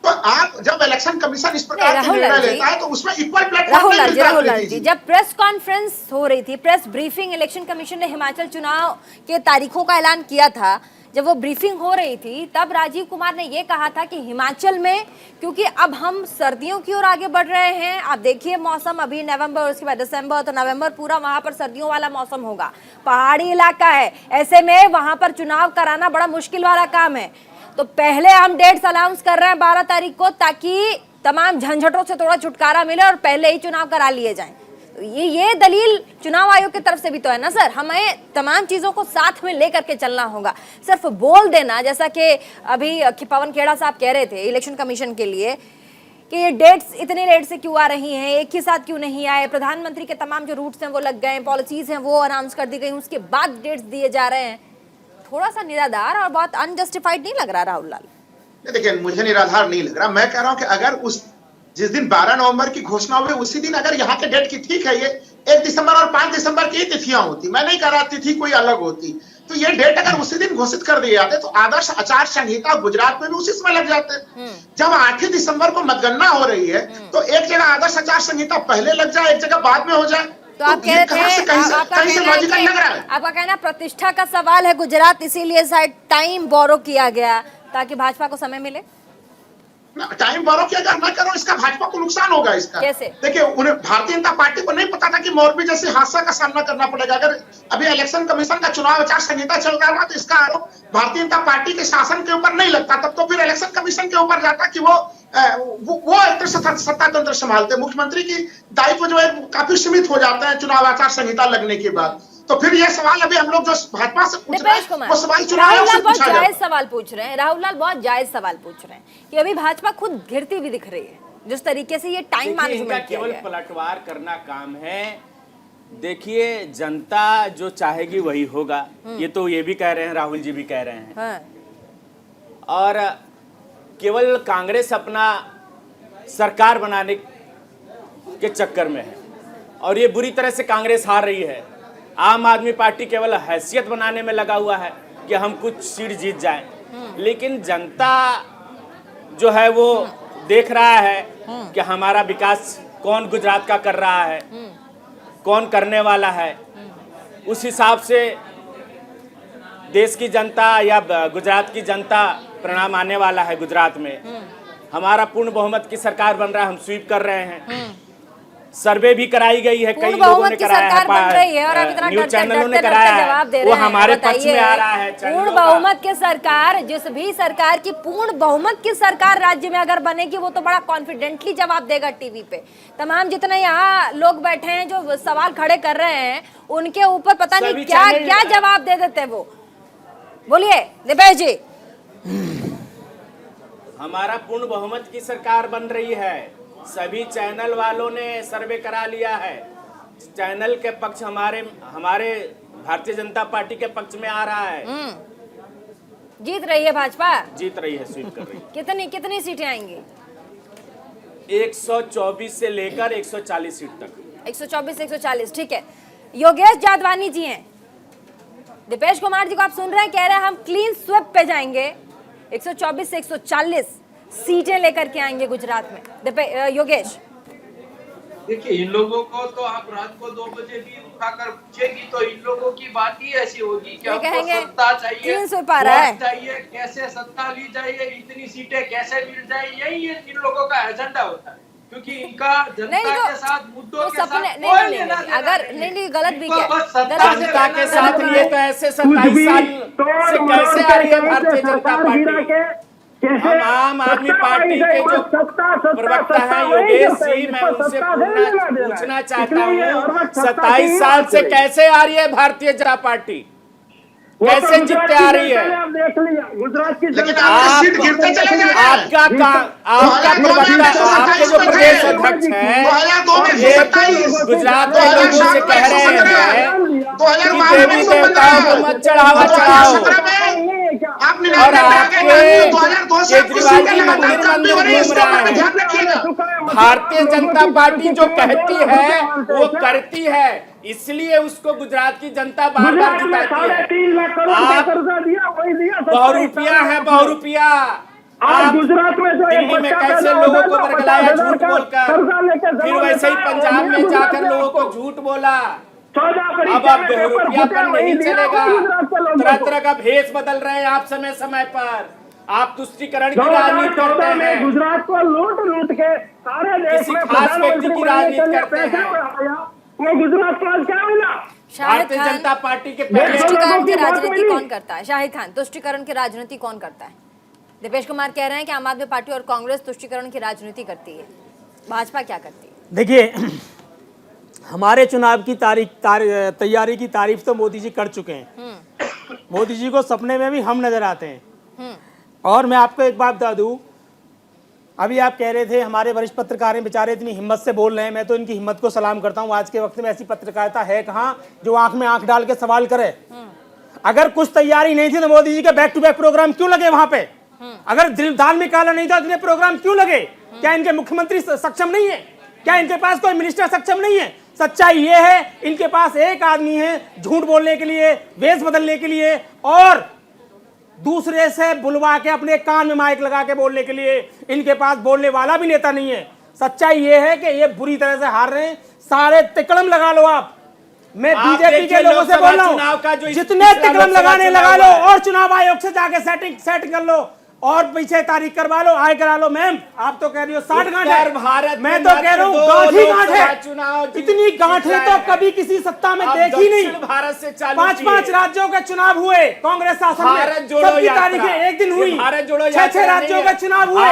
तो आप जब इलेक्शन कमीशन इस प्रकार के निर्णय लेता है तो उसमें इक्वल प्लेटफॉर्म राहुल लाल जी, जब प्रेस कॉन्फ्रेंस हो रही थी, प्रेस ब्रीफिंग, इलेक्शन कमीशन ने हिमाचल चुनाव के तारीखों का ऐलान किया था, जब वो ब्रीफिंग हो रही थी तब राजीव कुमार ने ये कहा था कि हिमाचल में, क्योंकि अब हम सर्दियों की ओर आगे बढ़ रहे हैं, आप देखिए मौसम अभी नवंबर, उसके बाद दिसंबर, तो नवंबर पूरा वहां पर सर्दियों वाला मौसम होगा, पहाड़ी इलाका है, ऐसे में वहां पर चुनाव कराना बड़ा मुश्किल वाला काम है। तो पहले हम डेट्स अनाउंस कर रहे हैं 12 तारीख को ताकि तमाम झंझटों से थोड़ा छुटकारा मिले और पहले ही चुनाव करा लिए जाएं। तो ये दलील चुनाव आयोग की तरफ से भी तो है ना सर, हमें तमाम चीजों को साथ में लेकर के चलना होगा। सिर्फ बोल देना, जैसा कि अभी पवन खेड़ा साहब कह रहे थे इलेक्शन कमीशन के लिए कि ये डेट्स इतने लेट से क्यों आ रही हैं, एक ही साथ क्यों नहीं आए, प्रधानमंत्री के तमाम जो रूट्स हैं वो लग गए, पॉलिसीज हैं वो अनाउंस कर दी गई, उसके बाद डेट्स दिए जा रहे हैं, थोड़ा सा निराधार और बहुत अनजस्टिफाइड नहीं लग रहा राहुल लाल? देखिए मुझे निराधार नहीं लग रहा, मैं कह रहा हूं कि अगर उस जिस दिन 12 नवंबर की घोषणा हुई उसी दिन अगर यहाँ के डेट की, ठीक है ये 1 दिसंबर और 5 दिसंबर की तिथियां होती, मैं नहीं कह रहा तिथि कोई अलग होती, तो ये डेट अगर उसी दिन घोषित कर दिए जाते तो आदर्श आचार संहिता गुजरात में भी उसी समय लग जाते। जब 8 दिसंबर को मतगणना हो रही है तो एक जगह आदर्श आचार संहिता पहले लग जाए, एक जगह बाद में हो जाए, तो आप कह रहे थे, आपका कहना प्रतिष्ठा का सवाल है गुजरात, इसीलिए शायद टाइम बोरो किया गया ताकि भाजपा को समय मिले। टाइम बोरो किया जाए, ना करो, इसका भाजपा को नुकसान होगा। इसका कैसे? देखिए उन्हें भारतीय जनता पार्टी को नहीं पता था कि मोरबी जैसे हादसा का सामना करना पड़ेगा। अगर अभी इलेक्शन कमीशन का चुनाव आचार संहिता चल रहा था तो इसका आरोप भारतीय जनता पार्टी के शासन के ऊपर नहीं लगता, तब तो फिर इलेक्शन कमीशन के ऊपर जाता कि वो एक तरह से सत्ता तंत्र संभालते। मुख्यमंत्री की दायित्व जो है काफी सीमित हो जाता है चुनाव आचार संहिता लगने के बाद। तो फिर ये सवाल अभी हम लोग जो भाजपा से पूछ रहे हैं वो सवाल चुनाव आयोग से पूछा जाए। सवाल पूछ रहे हैं राहुल लाल, बहुत जायज सवाल पूछ रहे हैं कि अभी भाजपा खुद घिरती भी दिख रही है जिस तरीके से ये टाइम मैनेजमेंट केवल पलटवार करना काम है। देखिए जनता जो चाहेगी वही होगा, ये तो ये भी कह रहे हैं, राहुल जी भी कह रहे हैं। और केवल कांग्रेस अपना सरकार बनाने के चक्कर में है और ये बुरी तरह से कांग्रेस हार रही है। आम आदमी पार्टी केवल हैसियत बनाने में लगा हुआ है कि हम कुछ सीट जीत जाएं, लेकिन जनता जो है वो देख रहा है कि हमारा विकास कौन गुजरात का कर रहा है, कौन करने वाला है। उस हिसाब से देश की जनता या गुजरात की जनता परिणाम आने वाला है। गुजरात में हमारा पूर्ण बहुमत की सरकार बन रहा है, हम स्वीप कर रहे हैं। सर्वे भी कराई गई है, कई लोगों ने कराया है, न्यूज चैनलों ने कराया है, वो हमारे पक्ष में आ रहा है। पूर्ण बहुमत की सरकार, जिस भी सरकार की पूर्ण बहुमत की सरकार राज्य में अगर बनेगी वो तो बड़ा कॉन्फिडेंटली जवाब देगा टीवी पे। तमाम जितने यहाँ लोग बैठे हैं जो सवाल खड़े कर रहे हैं उनके ऊपर पता नहीं क्या क्या जवाब दे देते वो। बोलिए दिपेश जी। हमारा पूर्ण बहुमत की सरकार बन रही है, सभी चैनल वालों ने सर्वे करा लिया है। चैनल के पक्ष हमारे भारतीय जनता पार्टी के पक्ष में आ रहा है। जीत रही है भाजपा, जीत रही है, स्वीप कर रही है। कितनी सीटें आएंगी? 124 से लेकर 140 सीट तक। 124 140, ठीक है। योगेश जादवानी जी हैं, दिपेश कुमार जी को आप सुन रहे हैं, कह रहे हैं हम क्लीन स्वीप पे जाएंगे, 124 से 140 सीटें लेकर के आएंगे गुजरात में। योगेश, देखिए, इन लोगों को तो आप रात को 2 बजे भी उठाकर पूछेगी तो इन लोगों की बात ही ऐसी होगी कि हमको कहेंगे, सत्ता चाहिए, 300 पारा है। वोट चाहिए, कैसे सत्ता ली जाए, इतनी सीटें कैसे मिल जाए, यही इन लोगों का एजेंडा होता है। क्योंकि इनका जनता के साथ, मुद्दों के साथ कोई लेना देना अगर नहीं गलत भी क्या बस सत्ता से जनता के साथ ये तो ऐसे 27 साल से कैसे आ रही है भारतीय जनता पार्टी। हम आम आदमी पार्टी के जो प्रवक्ता हैं योगेश जी, मैं उनसे पूछना चाहता हूँ 27 साल से कैसे आ रही है भारतीय जनता पार्टी, कैसे जीतते आ रही है? लेकिन आपके सीट गिरते चले जा रहे हैं। आपका प्रवक्ता, आपके जो प्रदेश अध्यक्ष हैं, ये गुजरात के लोगों से कह रहे हैं कि देवी देवताओं को मत चढ़ावा चढ़ाओ, और आपके केजरीवाल जी मंदिर मंदिर घूम रहे हैं। भारतीय जनता पार्टी जो कहती है वो करती है, इसलिए उसको गुजरात की जनता बार बार जिताती है। आप बहुरूपिया है, बहुरूपिया। आप गुजरात में दिल्ली में कैसे लोगों को बरगलाया झूठ बोलकर, फिर वैसे ही पंजाब में जाकर लोगों को झूठ बोला। अब आप बहुरूपिया पर नहीं चलेगा। तरह तरह का भेष बदल रहे हैं आप समय समय पर। आप तुष्टीकरण की राजनीति करते हैं, गुजरात को लूट के सारे देश किसी खास व्यक्ति की राजनीति करते हैं। वो गुजरात को आज क्या मिला? भारतीय जनता पार्टी के पहले तुष्टीकरण की राजनीति कौन करता है? शाहिद खान, तुष्टीकरण की राजनीति कौन करता है? दीपेश कुमार कह रहे हैं कि आम आदमी पार्टी और कांग्रेस तुष्टीकरण की राजनीति करती है, भाजपा क्या करती है? देखिए, हमारे चुनाव की तैयारी की तारीफ तो मोदी जी कर चुके हैं। मोदी जी को सपने में भी हम नजर आते हैं। और मैं आपको एक बात बता दूं, अभी आप कह रहे थे हमारे वरिष्ठ पत्रकार हैं बेचारे इतनी हिम्मत से बोल रहे हैं, मैं तो इनकी हिम्मत को सलाम करता हूं। आज के वक्त में ऐसी पत्रकारिता है कहां जो आंख में आंख डाल के सवाल करे। अगर कुछ तैयारी नहीं थी तो मोदी जी के बैक टू बैक प्रोग्राम क्यों लगे वहां पे? अगर दाल में काला नहीं था इतने प्रोग्राम क्यों लगे? क्या इनके मुख्यमंत्री सक्षम नहीं है? क्या इनके पास कोई मिनिस्टर सक्षम नहीं है? सच्चाई ये है इनके पास एक आदमी है झूठ बोलने के लिए, वेश बदलने के लिए और दूसरे से बुलवा के अपने कान में माइक लगा के बोलने के लिए। इनके पास बोलने वाला भी नेता नहीं है। सच्चाई ये है कि ये बुरी तरह से हार रहे हैं। सारे तिकड़म लगा लो आप। मैं बीजेपी के लोगों से बोल रहा हूं, जितने तिकड़म लगाने लगा लो और चुनाव आयोग से जाके सेट कर लो और पीछे तारीख करवा लो, आय करा लो। मैम आप तो कह रही हो 60 गांठ है, भारत मैं तो कह रहा हूँ गांठ ही गांठ है। इतनी गांठें तो कभी किसी सत्ता में देखी नहीं। भारत से 5 राज्यों के चुनाव हुए कांग्रेस शासन में, सबकी तारीखें एक दिन हुई। 6 राज्यों के चुनाव हुए,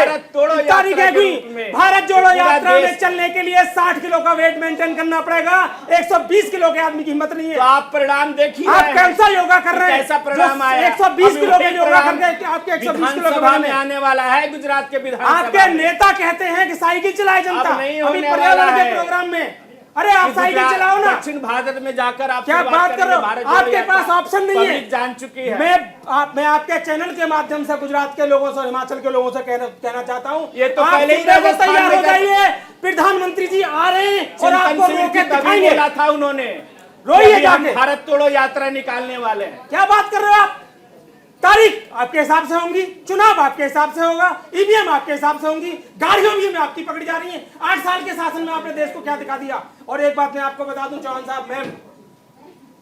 तारीखें हुई। भारत जोड़ो यात्रा में चलने के लिए 60 किलो का वेट मेंटेन करना पड़ेगा। 120 किलो के आदमी की हिम्मत नहीं है। आप परिणाम देखिए, आप कैसा योगा कर रहे हैं? कैसा परिणाम आया? 120 किलो के योगा करके आपके 120 किलो सभा में आने वाला है गुजरात के विधानसभा। आपके नेता कहते हैं कि साइकिल चलाए जनता। अभी पर्यावरण के प्रोग्राम में, अरे आप साइकिल चलाओ ना। दक्षिण भारत में जाकर आप क्या बात कर रहे हो? आपके पास ऑप्शन नहीं है। जान चुकी है। मैं आपके चैनल के माध्यम से गुजरात के लोगों से, हिमाचल के लोगों से कहना चाहता हूँ, ये तो आप पहले ही तैयार हो जाइए। प्रधानमंत्री जी आ रहे हैं और आपको रोके दिखाएंगे। बोला था उन्होंने, रोइए जाके। भारत तोड़ो यात्रा निकालने वाले हैं। क्या बात कर रहे हो आप? तारीख आपके हिसाब से होंगी, चुनाव आपके हिसाब से होगा, ईवीएम आपके हिसाब से होंगी, गाड़ियों में आपकी पकड़ी जा रही है। 8 साल के शासन में आपने देश को क्या दिखा दिया? और एक बात मैं आपको बता दूं चौहान साहब, मैम,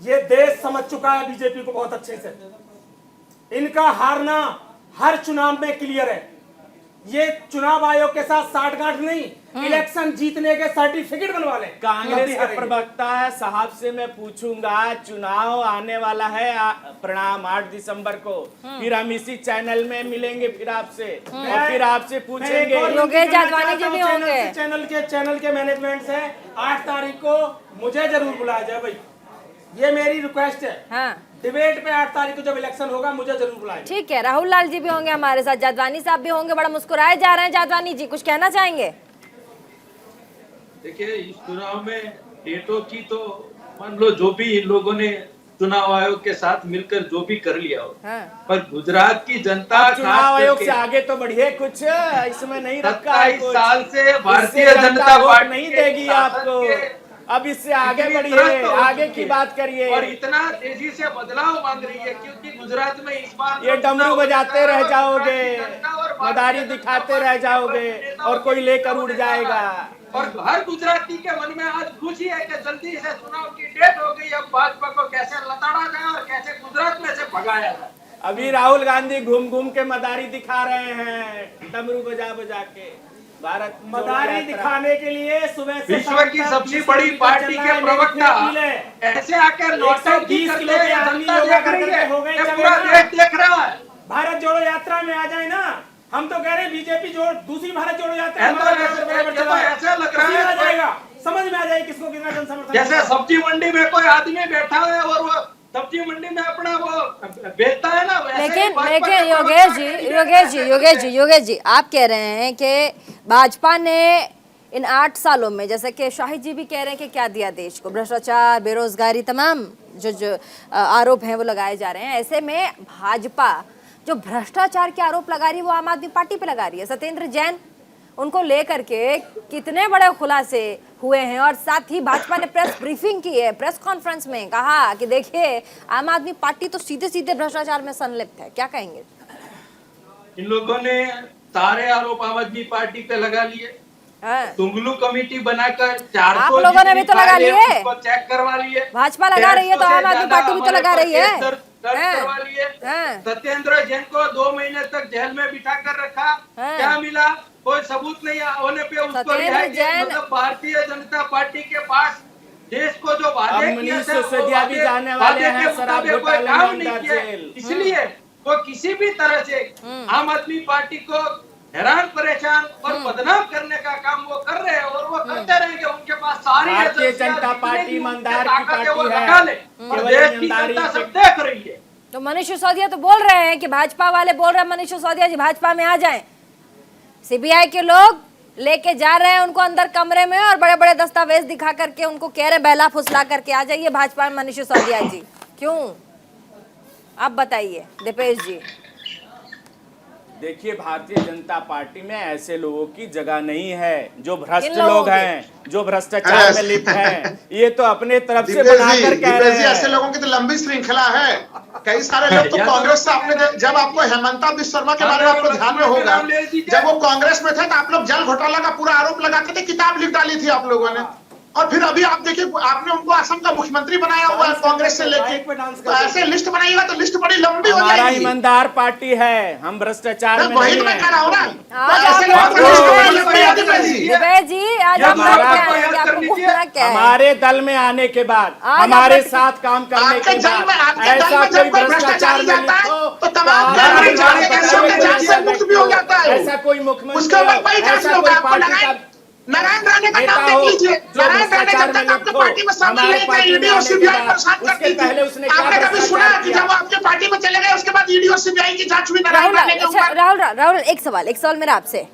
ये देश समझ चुका है बीजेपी को बहुत अच्छे से। इनका हारना हर चुनाव में क्लियर है। ये चुनाव आयोग के साथ 60 गांठ नहीं, इलेक्शन जीतने के सर्टिफिकेट बनवा ले। कांग्रेस के प्रवक्ता साहब से मैं पूछूंगा, चुनाव आने वाला है परिणाम 8 दिसंबर को, फिर हम इसी चैनल में मिलेंगे फिर आपसे और फिर आपसे पूछेंगे। योगेश आडवाणी जी भी होंगे। चैनल के मैनेजमेंट से 8 तारीख को मुझे जरूर बुलाया जाए भाई, ये मेरी रिक्वेस्ट है। हाँ। डिबेट पे 8 तारीख को जब इलेक्शन होगा मुझे जरूर बुलाएं। ठीक है, राहुल लाल जी भी होंगे हमारे साथ, जादवानी साहब भी होंगे। बड़ा मुस्कुराए जा रहे हैं जादवानी जी, कुछ कहना चाहेंगे? देखिए, इस चुनाव में डेटों की तो मान लो जो भी इन लोगों ने चुनाव आयोग के साथ मिलकर जो भी कर लिया हो, पर गुजरात की जनता चुनाव आयोग से आगे तो बढ़िए, कुछ इसमें नहीं रखा है। 27 साल से भारतीय जनता पार्टी नहीं देगी आपको। अब इससे आगे बढ़िए, आगे की बात करिए। और इतना तेजी से बदलाव मांग रही है क्योंकि गुजरात में इस बार ये डमरू बजाते रह जाओगे, मदारी दिखाते रह जाओगे और कोई लेकर उड़ जाएगा। और हर गुजराती के मन में आज खुशी है कि जल्दी से चुनाव की डेट हो गई, अब भाजपा को कैसे लताड़ा जाए और कैसे गुजरात में से भगाया जाए। अभी राहुल गांधी घूम घूम के मदारी दिखा रहे हैं, डमरू बजा बजा के। भारत मदारी दिखाने के लिए सुबह से विश्व की सबसे बड़ी पार्टी के प्रवक्ता ऐसे आकर नोटंकी की करते हैं, जनता देख रही है, ये पूरा देश देख रहा है। भारत जोड़ो यात्रा में आ जाए ना, हम तो कह रहे हैं बीजेपी जो दूसरी भारत जोड़ो यात्रा ऐसा लग रहा है आ जाएगा, समझ में आ जाएगा किसको कितना जन समर्थन। जैसे सब्जी मंडी में कोई आदमी बैठा है और वो सब्जी मंडी में अपना वो बेचता है ना, लेकिन योगेश जी आप कह रहे हैं कि भाजपा ने इन 8 सालों में, जैसे कि शाहिद जी भी कह रहे हैं कि क्या दिया देश को, भ्रष्टाचार, बेरोजगारी, तमाम जो आरोप हैं वो लगाए जा रहे हैं। ऐसे में भाजपा जो भ्रष्टाचार के आरोप लगा रही है वो आम आदमी पार्टी पे लगा रही है। सत्येंद्र जैन उनको लेकर के कितने बड़े खुलासे हुए हैं, और साथ ही भाजपा ने प्रेस ब्रीफिंग की है, प्रेस कॉन्फ्रेंस में कहा कि देखिए आम आदमी पार्टी तो सीधे सीधे भ्रष्टाचार में संलिप्त है। क्या कहेंगे? इन लोगों ने सारे आरोप आम आदमी पार्टी पे लगा लिए। तुंगलू कमेटी बनाकर 400 आप लोगों ने भी तो लगा लिए, चेक करवा लिए। भाजपा लगा रही है तो आम आदमी पार्टी भी तो लगा रही है। करवा लिए। सत्येंद्र जैन को 2 महीने तक जेल में बिठा कर रखा, क्या मिला? कोई सबूत नहीं होने पे उसको रिहा किया। मतलब भारतीय जनता पार्टी के पास देश को जो वादे किए थे, वादे के मुताबिक कोई काम नहीं किया, इसलिए वो किसी भी तरह से आम आदमी पार्टी को हैरान परेशान और बदनाम करने का काम वो कर रहे हैं, और वो करते रहेंगे। उनके पास सारी भारतीय जनता पार्टी ईमानदार की पार्टी है, और देश की जनता सब देख रही है। तो मनीष सिसोदिया तो बोल रहे हैं कि भाजपा वाले बोल रहे हैं मनीष सिसोदिया जी भाजपा में आ जाएं। सीबीआई के लोग लेके जा रहे हैं उनको अंदर कमरे में और बड़े बड़े दस्तावेज दिखा करके उनको कह रहे बहला फुसला करके आ जाइए भाजपा में मनीष सिसोदिया जी। क्यों, आप बताइए दीपेश जी। देखिए, भारतीय जनता पार्टी में ऐसे लोगों की जगह नहीं है जो भ्रष्ट लोग हैं, जो भ्रष्टाचार में लिप्त हैं। ये तो अपने तरफ से बनाकर कह रहे हैं। ऐसे लोगों की तो लंबी श्रृंखला है। कई सारे लोग तो कांग्रेस से, आपने जब आपको हेमंता बिश्व शर्मा के बारे में आपको ध्यान में होगा, जब वो कांग्रेस में थे तो आप लोग जल घोटाला का पूरा आरोप लगाते थे, किताब लिख डाली थी आप लोगों ने। और फिर अभी आप देखिए, आपने उनको असम का मुख्यमंत्री बनाया हुआ है कांग्रेस से लेके, तो ऐसे लिस्ट बनाइएगा तो लिस्ट बड़ी लंबी हो जाएगी। हमारा ईमानदार पार्टी है, हम भ्रष्टाचार में वही नहीं मैं कह रहा हूँ ना। हमारे दल में आने के बाद, हमारे साथ काम करने के बाद ऐसा कोई भ्रष्टाचार में लिप्त हो तो ऐसा कोई मुख्यमंत्री, ऐसा कोई पार्टी का नारायण राणे का नाम देख लीजिए। नारायण राणे जब तक आपके पार्टी में शामिल नहीं थे, ईडी और सीबीआई परेशान करती थी। आपने कभी सुना कि जब आपके पार्टी में चले गए उसके बाद ईडी और सीबीआई की जांच हुई नारायण राणे के ऊपर? राहुल एक सवाल मेरा आपसे।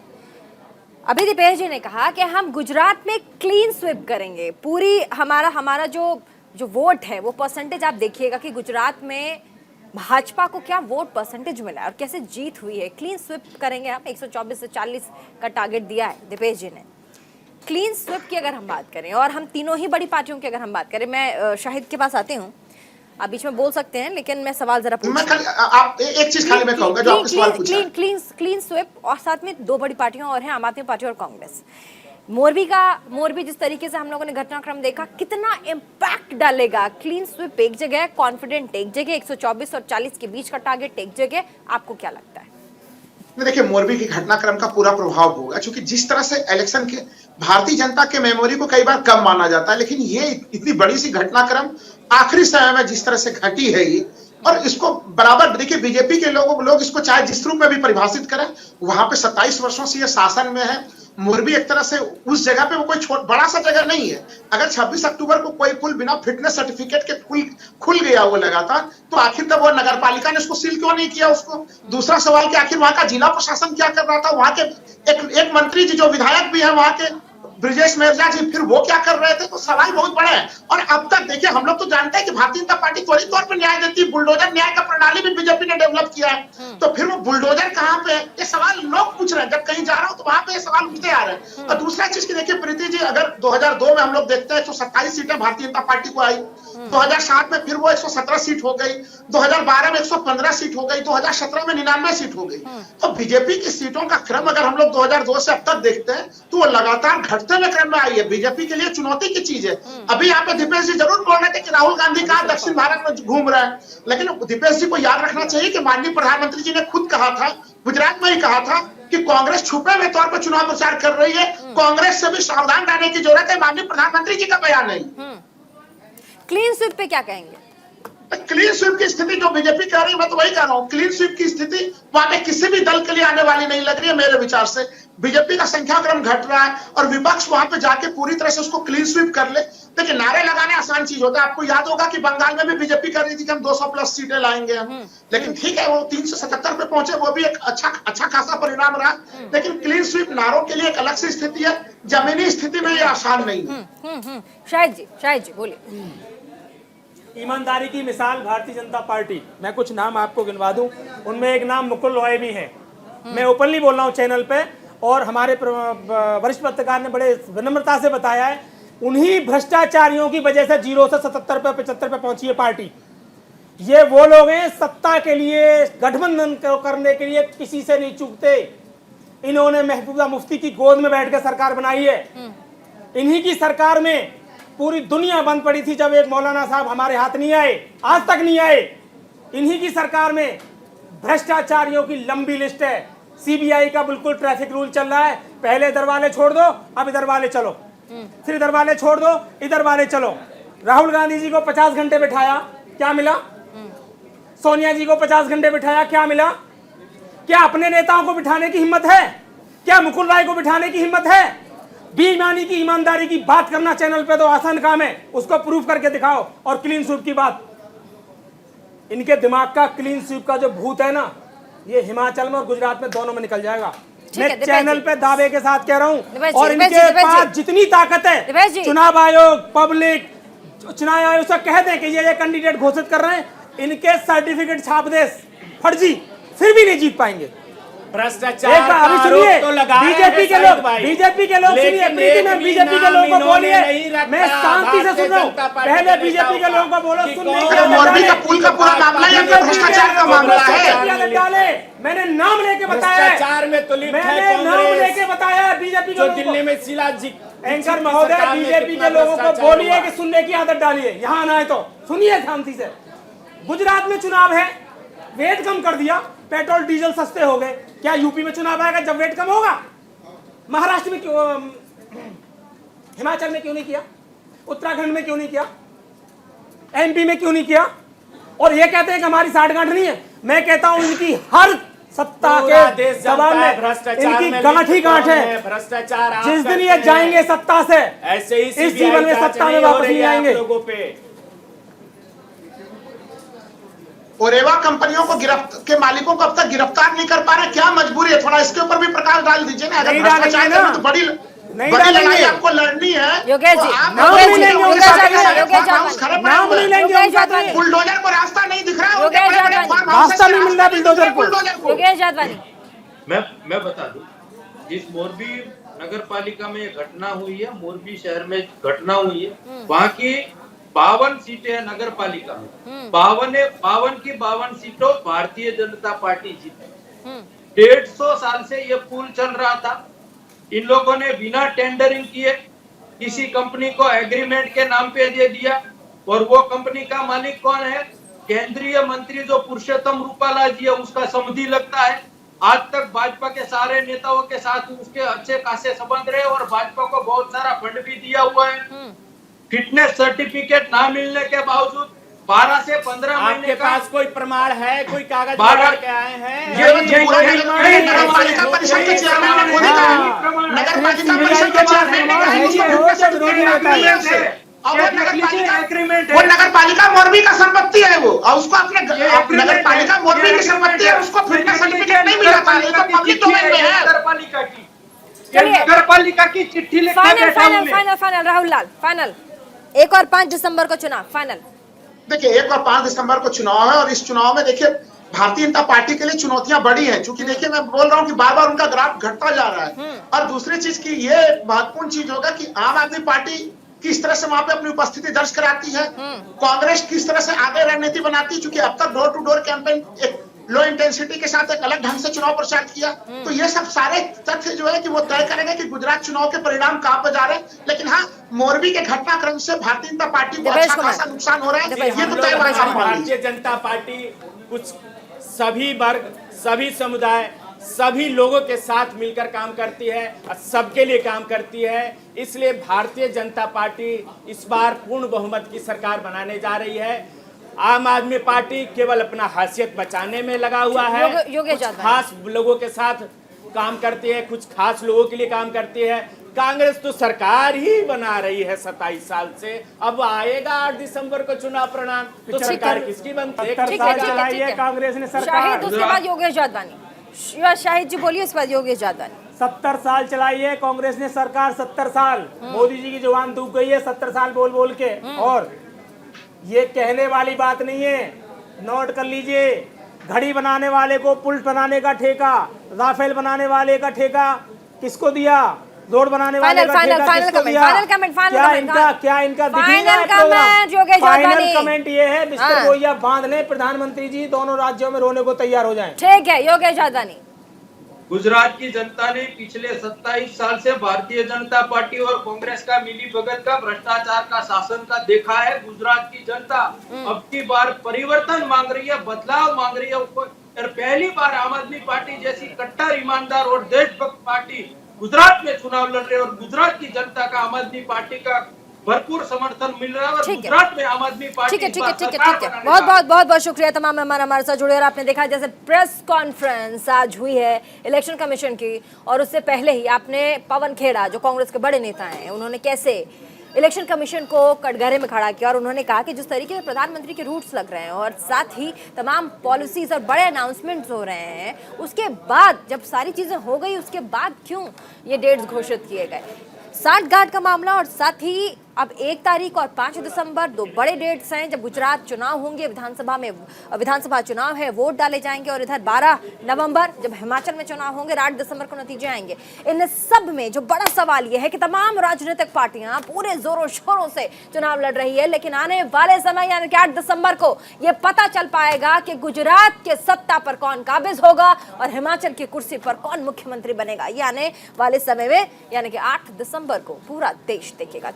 अभी दीपेश जी ने कहा कि हम गुजरात में क्लीन स्वीप करेंगे। पूरी हमारा जो वोट है वो परसेंटेज आप देखिएगा कि गुजरात में भाजपा को क्या वोट परसेंटेज मिला और कैसे जीत हुई है। क्लीन स्वीप करेंगे हम, 124 से 40 का टारगेट दिया है दीपेश जी ने। क्लीन स्वीप की अगर हम बात करें और हम तीनों ही बड़ी पार्टियों की अगर हम बात करें, मैं शाहिद के पास आती हूँ, आप बीच में बोल सकते हैं लेकिन मैं सवाल जरा आप एक चीज खाली मैं कहूंगा जो आपने सवाल पूछा। क्लीन स्वीप और साथ में 2 बड़ी पार्टियां और हैं, आम आदमी पार्टी और कांग्रेस। मोरबी जिस तरीके से हम लोगों ने घटनाक्रम देखा, कितना इम्पैक्ट डालेगा क्लीन स्वीप एक जगह, कॉन्फिडेंट एक जगह, 124 और 40 के बीच का टारगेट एक जगह, आपको क्या लगता है? देखिए, मोरबी के घटनाक्रम का पूरा प्रभाव होगा, क्योंकि जिस तरह से इलेक्शन के भारतीय जनता के मेमोरी को कई बार कम माना जाता है, लेकिन ये इतनी बड़ी सी घटनाक्रम आखिरी समय में जिस तरह से घटी है ये, और इसको बराबर देखिए बीजेपी के लोग इसको चाहे जिस रूप में भी परिभाषित करें, वहां पे 27 वर्षों से ये शासन में है। मोरबी एक तरह से उस जगह पे वो कोई बड़ा सा जगह नहीं है। अगर 26 अक्टूबर को कोई पुल बिना फिटनेस सर्टिफिकेट के खुल गया वो लगातार, तो आखिर तब वो नगर पालिका ने उसको सील क्यों नहीं किया उसको? दूसरा सवाल कि आखिर वहां का जिला प्रशासन क्या कर रहा था? वहां के एक मंत्री जी जो विधायक भी है वहां के, ब्रिजेश मेरजा जी, फिर वो क्या कर रहे थे? तो सवाल बहुत बड़ा है। और अब तक देखिए, हम लोग तो जानते हैं कि भारतीय जनता पार्टी त्वरित तौर पर न्याय देती है, बुलडोजर न्याय का प्रणाली भी बीजेपी ने डेवलप किया है। तो फिर वो बुलडोजर कहाँ पे है? ये सवाल लोग पूछ रहे हैं। जब कहीं जा रहा हूँ तो वहां पे ये सवाल उठते आ रहे हैं। और दूसरा चीज की देखिए प्रीति जी, अगर 2002 में हम लोग देखते हैं 127 सीटें भारतीय जनता पार्टी को आई, 2007 में फिर वो 117 सीट हो गई, 2012 में 115 सीट हो गई, 2017 में 99 सीट हो गई। तो बीजेपी की सीटों का क्रम अगर हम लोग 2002 से अब तक देखते हैं तो वो लगातार घटता 17वें क्रम में आई है, बीजेपी के लिए चुनौती की चीज है। अभी यहाँ पे दीपेश जी जरूर बोल रहे थे कि राहुल गांधी कहाँ दक्षिण भारत में घूम रहे हैं, लेकिन दीपेश जी को याद रखना चाहिए कि माननीय प्रधानमंत्री जी ने खुद कहा था, गुजरात में ही कहा था कि कांग्रेस छुपे हुए तौर पर चुनाव प्रचार कर रही है, कांग्रेस से भी सावधान रहने की जरूरत है। माननीय प्रधानमंत्री जी का बयान है। क्लीन स्वीप पे क्या कहेंगे? क्लीन स्वीप की स्थिति जो बीजेपी कह रही है, मैं तो वही कह रहा हूँ, क्लीन स्वीप की स्थिति वहां पे किसी भी दल के लिए आने वाली नहीं लग रही है मेरे विचार से। बीजेपी का संख्याक्रम घट रहा है और विपक्ष वहां पे जाके पूरी तरह से उसको क्लीन स्वीप कर ले। देखिए, नारे लगाने आसान चीज होता है। आपको याद होगा कि बंगाल में भी बीजेपी कर रही थी कि हम 200+ सीटें लाएंगे हम, लेकिन ठीक है वो 377 पे पहुंचे, वो भी एक अच्छा खासा परिणाम रहा। लेकिन क्लीन स्वीप नारों के लिए एक अलग सी स्थिति है, जमीनी स्थिति में ये आसान नहीं है। शायद जी बोलिए। ईमानदारी की मिसाल भारतीय जनता पार्टी, मैं कुछ नाम आपको गिनवा दूं, उनमें एक नाम मुकुल रॉय भी है। मैं ओपनली बोल रहा हूं चैनल पे, और हमारे वरिष्ठ पत्रकार ने बड़े विनम्रता से बताया है, उन्हीं भ्रष्टाचारियों की वजह से 0 से 77 पे 75 पे पहुंची है पार्टी। ये वो लोग हैं सत्ता के लिए, गठबंधन करने के लिए किसी से नहीं चूकते। इन्होंने महबूबा मुफ्ती की गोद में बैठकर सरकार बनाई है। इन्हीं की सरकार में पूरी दुनिया बंद पड़ी थी जब एक मौलाना साहब हमारे हाथ नहीं आए, आज तक नहीं आए। इन्हीं की सरकार में भ्रष्टाचारियों की लंबी लिस्ट है। सीबीआई का बिल्कुल ट्रैफिक रूल चल रहा है, पहले इधर वाले छोड़ दो, अब इधर वाले चलो, फिर इधर वाले छोड़ दो, इधर वाले चलो। राहुल गांधी जी को 50 घंटे बिठाया, क्या मिला? सोनिया जी को 50 घंटे बिठाया, क्या मिला? क्या अपने नेताओं को बिठाने की हिम्मत है? क्या मुकुल राय को बिठाने की हिम्मत है? बेईमानी की, ईमानदारी की बात करना चैनल पे तो आसान काम है, उसको प्रूफ करके दिखाओ। और क्लीन स्वीप की बात, इनके दिमाग का क्लीन स्वीप का जो भूत है ना, ये हिमाचल में और गुजरात में दोनों में निकल जाएगा। मैं चैनल पे दावे के साथ कह रहा हूं। और इनके पास जितनी ताकत है, चुनाव आयोग, पब्लिक, चुनाव आयोग से कह दें कि ये कैंडिडेट घोषित कर रहे हैं, इनके सर्टिफिकेट छाप दे फर्जी, फिर भी नहीं जीत पाएंगे। भ्रष्टाचार अभी सुनिए, बीजेपी के लोग सुनिए, प्रीति में बीजेपी के लोगों को बोलिए, मैं शांति से सुन रहा हूँ। पहले बीजेपी के लोगों को बोलो, सुनने के मोरबी का पुल का पूरा मामला है, भ्रष्टाचार का मामला है। मैंने नाम लेके बताया, भ्रष्टाचार में तो लिप्त है मैंने नाम लेके बताया बीजेपी जो दिल्ली में शिलाजीत। एंकर महोदय, बीजेपी के लोगों को बोलिए कि सुनने की आदत डालिए, यहाँ आना है तो सुनिए शांति से। गुजरात में चुनाव है, वेट कम कर दिया, पेट्रोल डीजल सस्ते हो गए। क्या यूपी में चुनाव आएगा जब वेट कम होगा? महाराष्ट्र में क्यों, हिमाचल में क्यों नहीं किया? उत्तराखंड में क्यों नहीं किया? एमपी में क्यों नहीं किया? और ये कहते हैं कि हमारी साठगांठ नहीं है। मैं कहता हूं इनकी हर सत्ता के जवाब में इनकी गांठ ही गांठ है। भ्रष्टाचार जिस दिन ये जाएंगे सत्ता से, ऐसे ही इस जीवन में सत्ता में वापस नहीं आएंगे। लोगों पे ओरेवा कंपनियों को के मालिकों को अब तक गिरफ्तार नहीं कर पा रहे, क्या मजबूरी है? थोड़ा इसके ऊपर भी प्रकाश डाल दीजिए ना। अगर भ्रष्टाचार में तो बड़ी लड़ाई आपको लड़नी है, योगेश जी, बुलडोजर को रास्ता नहीं दिख रहा है, रास्ता नहीं मिल रहा बुलडोजर को। योगेश जादवानी, मैं बता दूं, जिस मोरबी नगर पालिका में ये घटना हुई है, मोरबी शहर में घटना हुई है, वहाँ की 52 सीटें है नगर पालिका में। 52 की 52 सीटों भारतीय जनता पार्टी जीती। 150 साल से ये पुल चल रहा था। इन लोगों ने बिना टेंडरिंग किए किसी कंपनी को एग्रीमेंट के नाम पे दे दिया। और वो कंपनी का मालिक कौन है? केंद्रीय मंत्री जो पुरुषोत्तम रूपाला जी है, उसका समधी लगता है। आज तक भाजपा के सारे नेताओं के साथ उसके अच्छे खासे संबंध रहे और भाजपा को बहुत सारा फंड भी दिया हुआ है। फिटनेस सर्टिफिकेट ना मिलने के बावजूद 12 से 15 महीने के पास कोई प्रमाण है? कोई कागज के आए हैं? नगर पालिका परिषद के चेयरमैन ने खुद ही कहा, नगर पालिका परिषद के चेयरमैन ने कहा वो नगर पालिका मोरबी का संपत्ति है, वो और उसको अपने नगर पालिका मोरबी की संपत्ति है, उसको फिटनेस सर्टिफिकेट नहीं मिला था। ये तो पब्लिक डोमेन में है। नगर पालिका की चिट्ठी लिख के फाइनल राहुल लाल, फाइनल 1 और 5 दिसंबर को चुनाव फाइनल। देखिए 1 और 5 दिसंबर को चुनाव है और इस चुनाव में देखिए भारतीय जनता पार्टी के लिए चुनौतियां बड़ी हैं, क्योंकि देखिए मैं बोल रहा हूं कि बार बार उनका ग्राफ घटता जा रहा है। और दूसरी चीज की ये महत्वपूर्ण चीज होगा कि आम आदमी पार्टी किस तरह से वहां पे अपनी उपस्थिति दर्ज कराती है, कांग्रेस किस तरह से आगे रणनीति बनाती है, क्योंकि अब तक डोर टू डोर कैंपेन एक लो इंटेंसिटी के साथ एक अलग ढंग से चुनाव प्रचार किया। तो ये सब सारे तथ्य जो है कि वो तय करेंगे कि गुजरात चुनाव के परिणाम कहां पर जा रहे हैं। लेकिन हाँ, मोरबी के घटनाक्रम से भारतीय जनता पार्टी को अच्छा खासा नुकसान हो रहा है, ये तो तय बात है। भारतीय जनता पार्टी कुछ सभी वर्ग, सभी समुदाय, सभी लोगों के साथ मिलकर काम करती है और सबके लिए काम करती है। इसलिए भारतीय जनता पार्टी इस बार पूर्ण बहुमत की सरकार बनाने जा रही है। आम आदमी पार्टी केवल अपना हैसियत बचाने में लगा हुआ है, कुछ खास लोगों के साथ काम करती है, कुछ खास लोगों के लिए काम करती है। कांग्रेस तो सरकार ही बना रही है 27 साल से, अब आएगा 8 दिसंबर को चुनाव परिणाम, तो सरकार किसकी बनती है? कांग्रेस ने सरकार। शाहिद, उसके बाद योगेश जादवानी। शाहिद जी बोलिए, उसके बाद योगेश जादवानी। 70 साल चलाई है कांग्रेस ने सरकार, 70 साल। मोदी जी की जुबान दूब गई है 70 साल बोल बोल के। और ये कहने वाली बात नहीं है, नोट कर लीजिए। घड़ी बनाने वाले को पुल्ट बनाने का ठेका, राफेल बनाने वाले का ठेका किसको दिया? रोड बनाने वाले का ठेका किसको दिया? क्या इनका फाइनल कमेंट ये है, बिस्तर बोइया बांध ले, प्रधानमंत्री जी दोनों राज्यों में रोने को तैयार हो जाएं। ठीक है, योगेश जादवानी। गुजरात की जनता ने पिछले 27 साल से भारतीय जनता पार्टी और कांग्रेस का मिलीभगत का, भ्रष्टाचार का, शासन का देखा है। गुजरात की जनता अब की बार परिवर्तन मांग रही है, बदलाव मांग रही है। और पहली बार आम आदमी पार्टी जैसी कट्टर, ईमानदार और देशभक्त पार्टी गुजरात में चुनाव लड़ रही है। और गुजरात की जनता का आम आदमी पार्टी का भरपूर समर्थन मिल रहा है और गुजरात में आम आदमी पार्टी ठीक है। बहुत शुक्रिया तमाम मेहमान हमारे साथ जुड़े। और आपने देखा जैसे प्रेस कॉन्फ्रेंस आज हुई है इलेक्शन कमीशन की, और उससे पहले ही आपने पवन खेड़ा जो कांग्रेस के बड़े नेता हैं, उन्होंने कैसे इलेक्शन कमीशन को कटघरे में खड़ा किया। और उन्होंने कहा कि जिस तरीके से प्रधानमंत्री के रूट्स लग रहे हैं और साथ ही तमाम पॉलिसीज और बड़े अनाउंसमेंट्स हो रहे हैं, उसके बाद जब सारी चीजें हो गई उसके बाद क्यों ये डेट्स घोषित किए गए? 60 गांठ का मामला, और साथ ही अब 1 तारीख और 5 दिसंबर 2 बड़े डेट्स हैं जब गुजरात चुनाव होंगे, विधानसभा चुनाव है, वोट डाले जाएंगे। और इधर 12 नवंबर जब हिमाचल में चुनाव होंगे, 8 दिसंबर को नतीजे आएंगे। इन सब में जो बड़ा सवाल यह है कि तमाम राजनीतिक पार्टियां पूरे जोरों शोरों से चुनाव लड़ रही है, लेकिन आने वाले समय यानी कि 8 दिसंबर को यह पता चल पाएगा कि गुजरात के सत्ता पर कौन काबिज होगा और हिमाचल की कुर्सी पर कौन मुख्यमंत्री बनेगा। ये आने वाले समय में यानी कि 8 दिसंबर को पूरा देश देखेगा।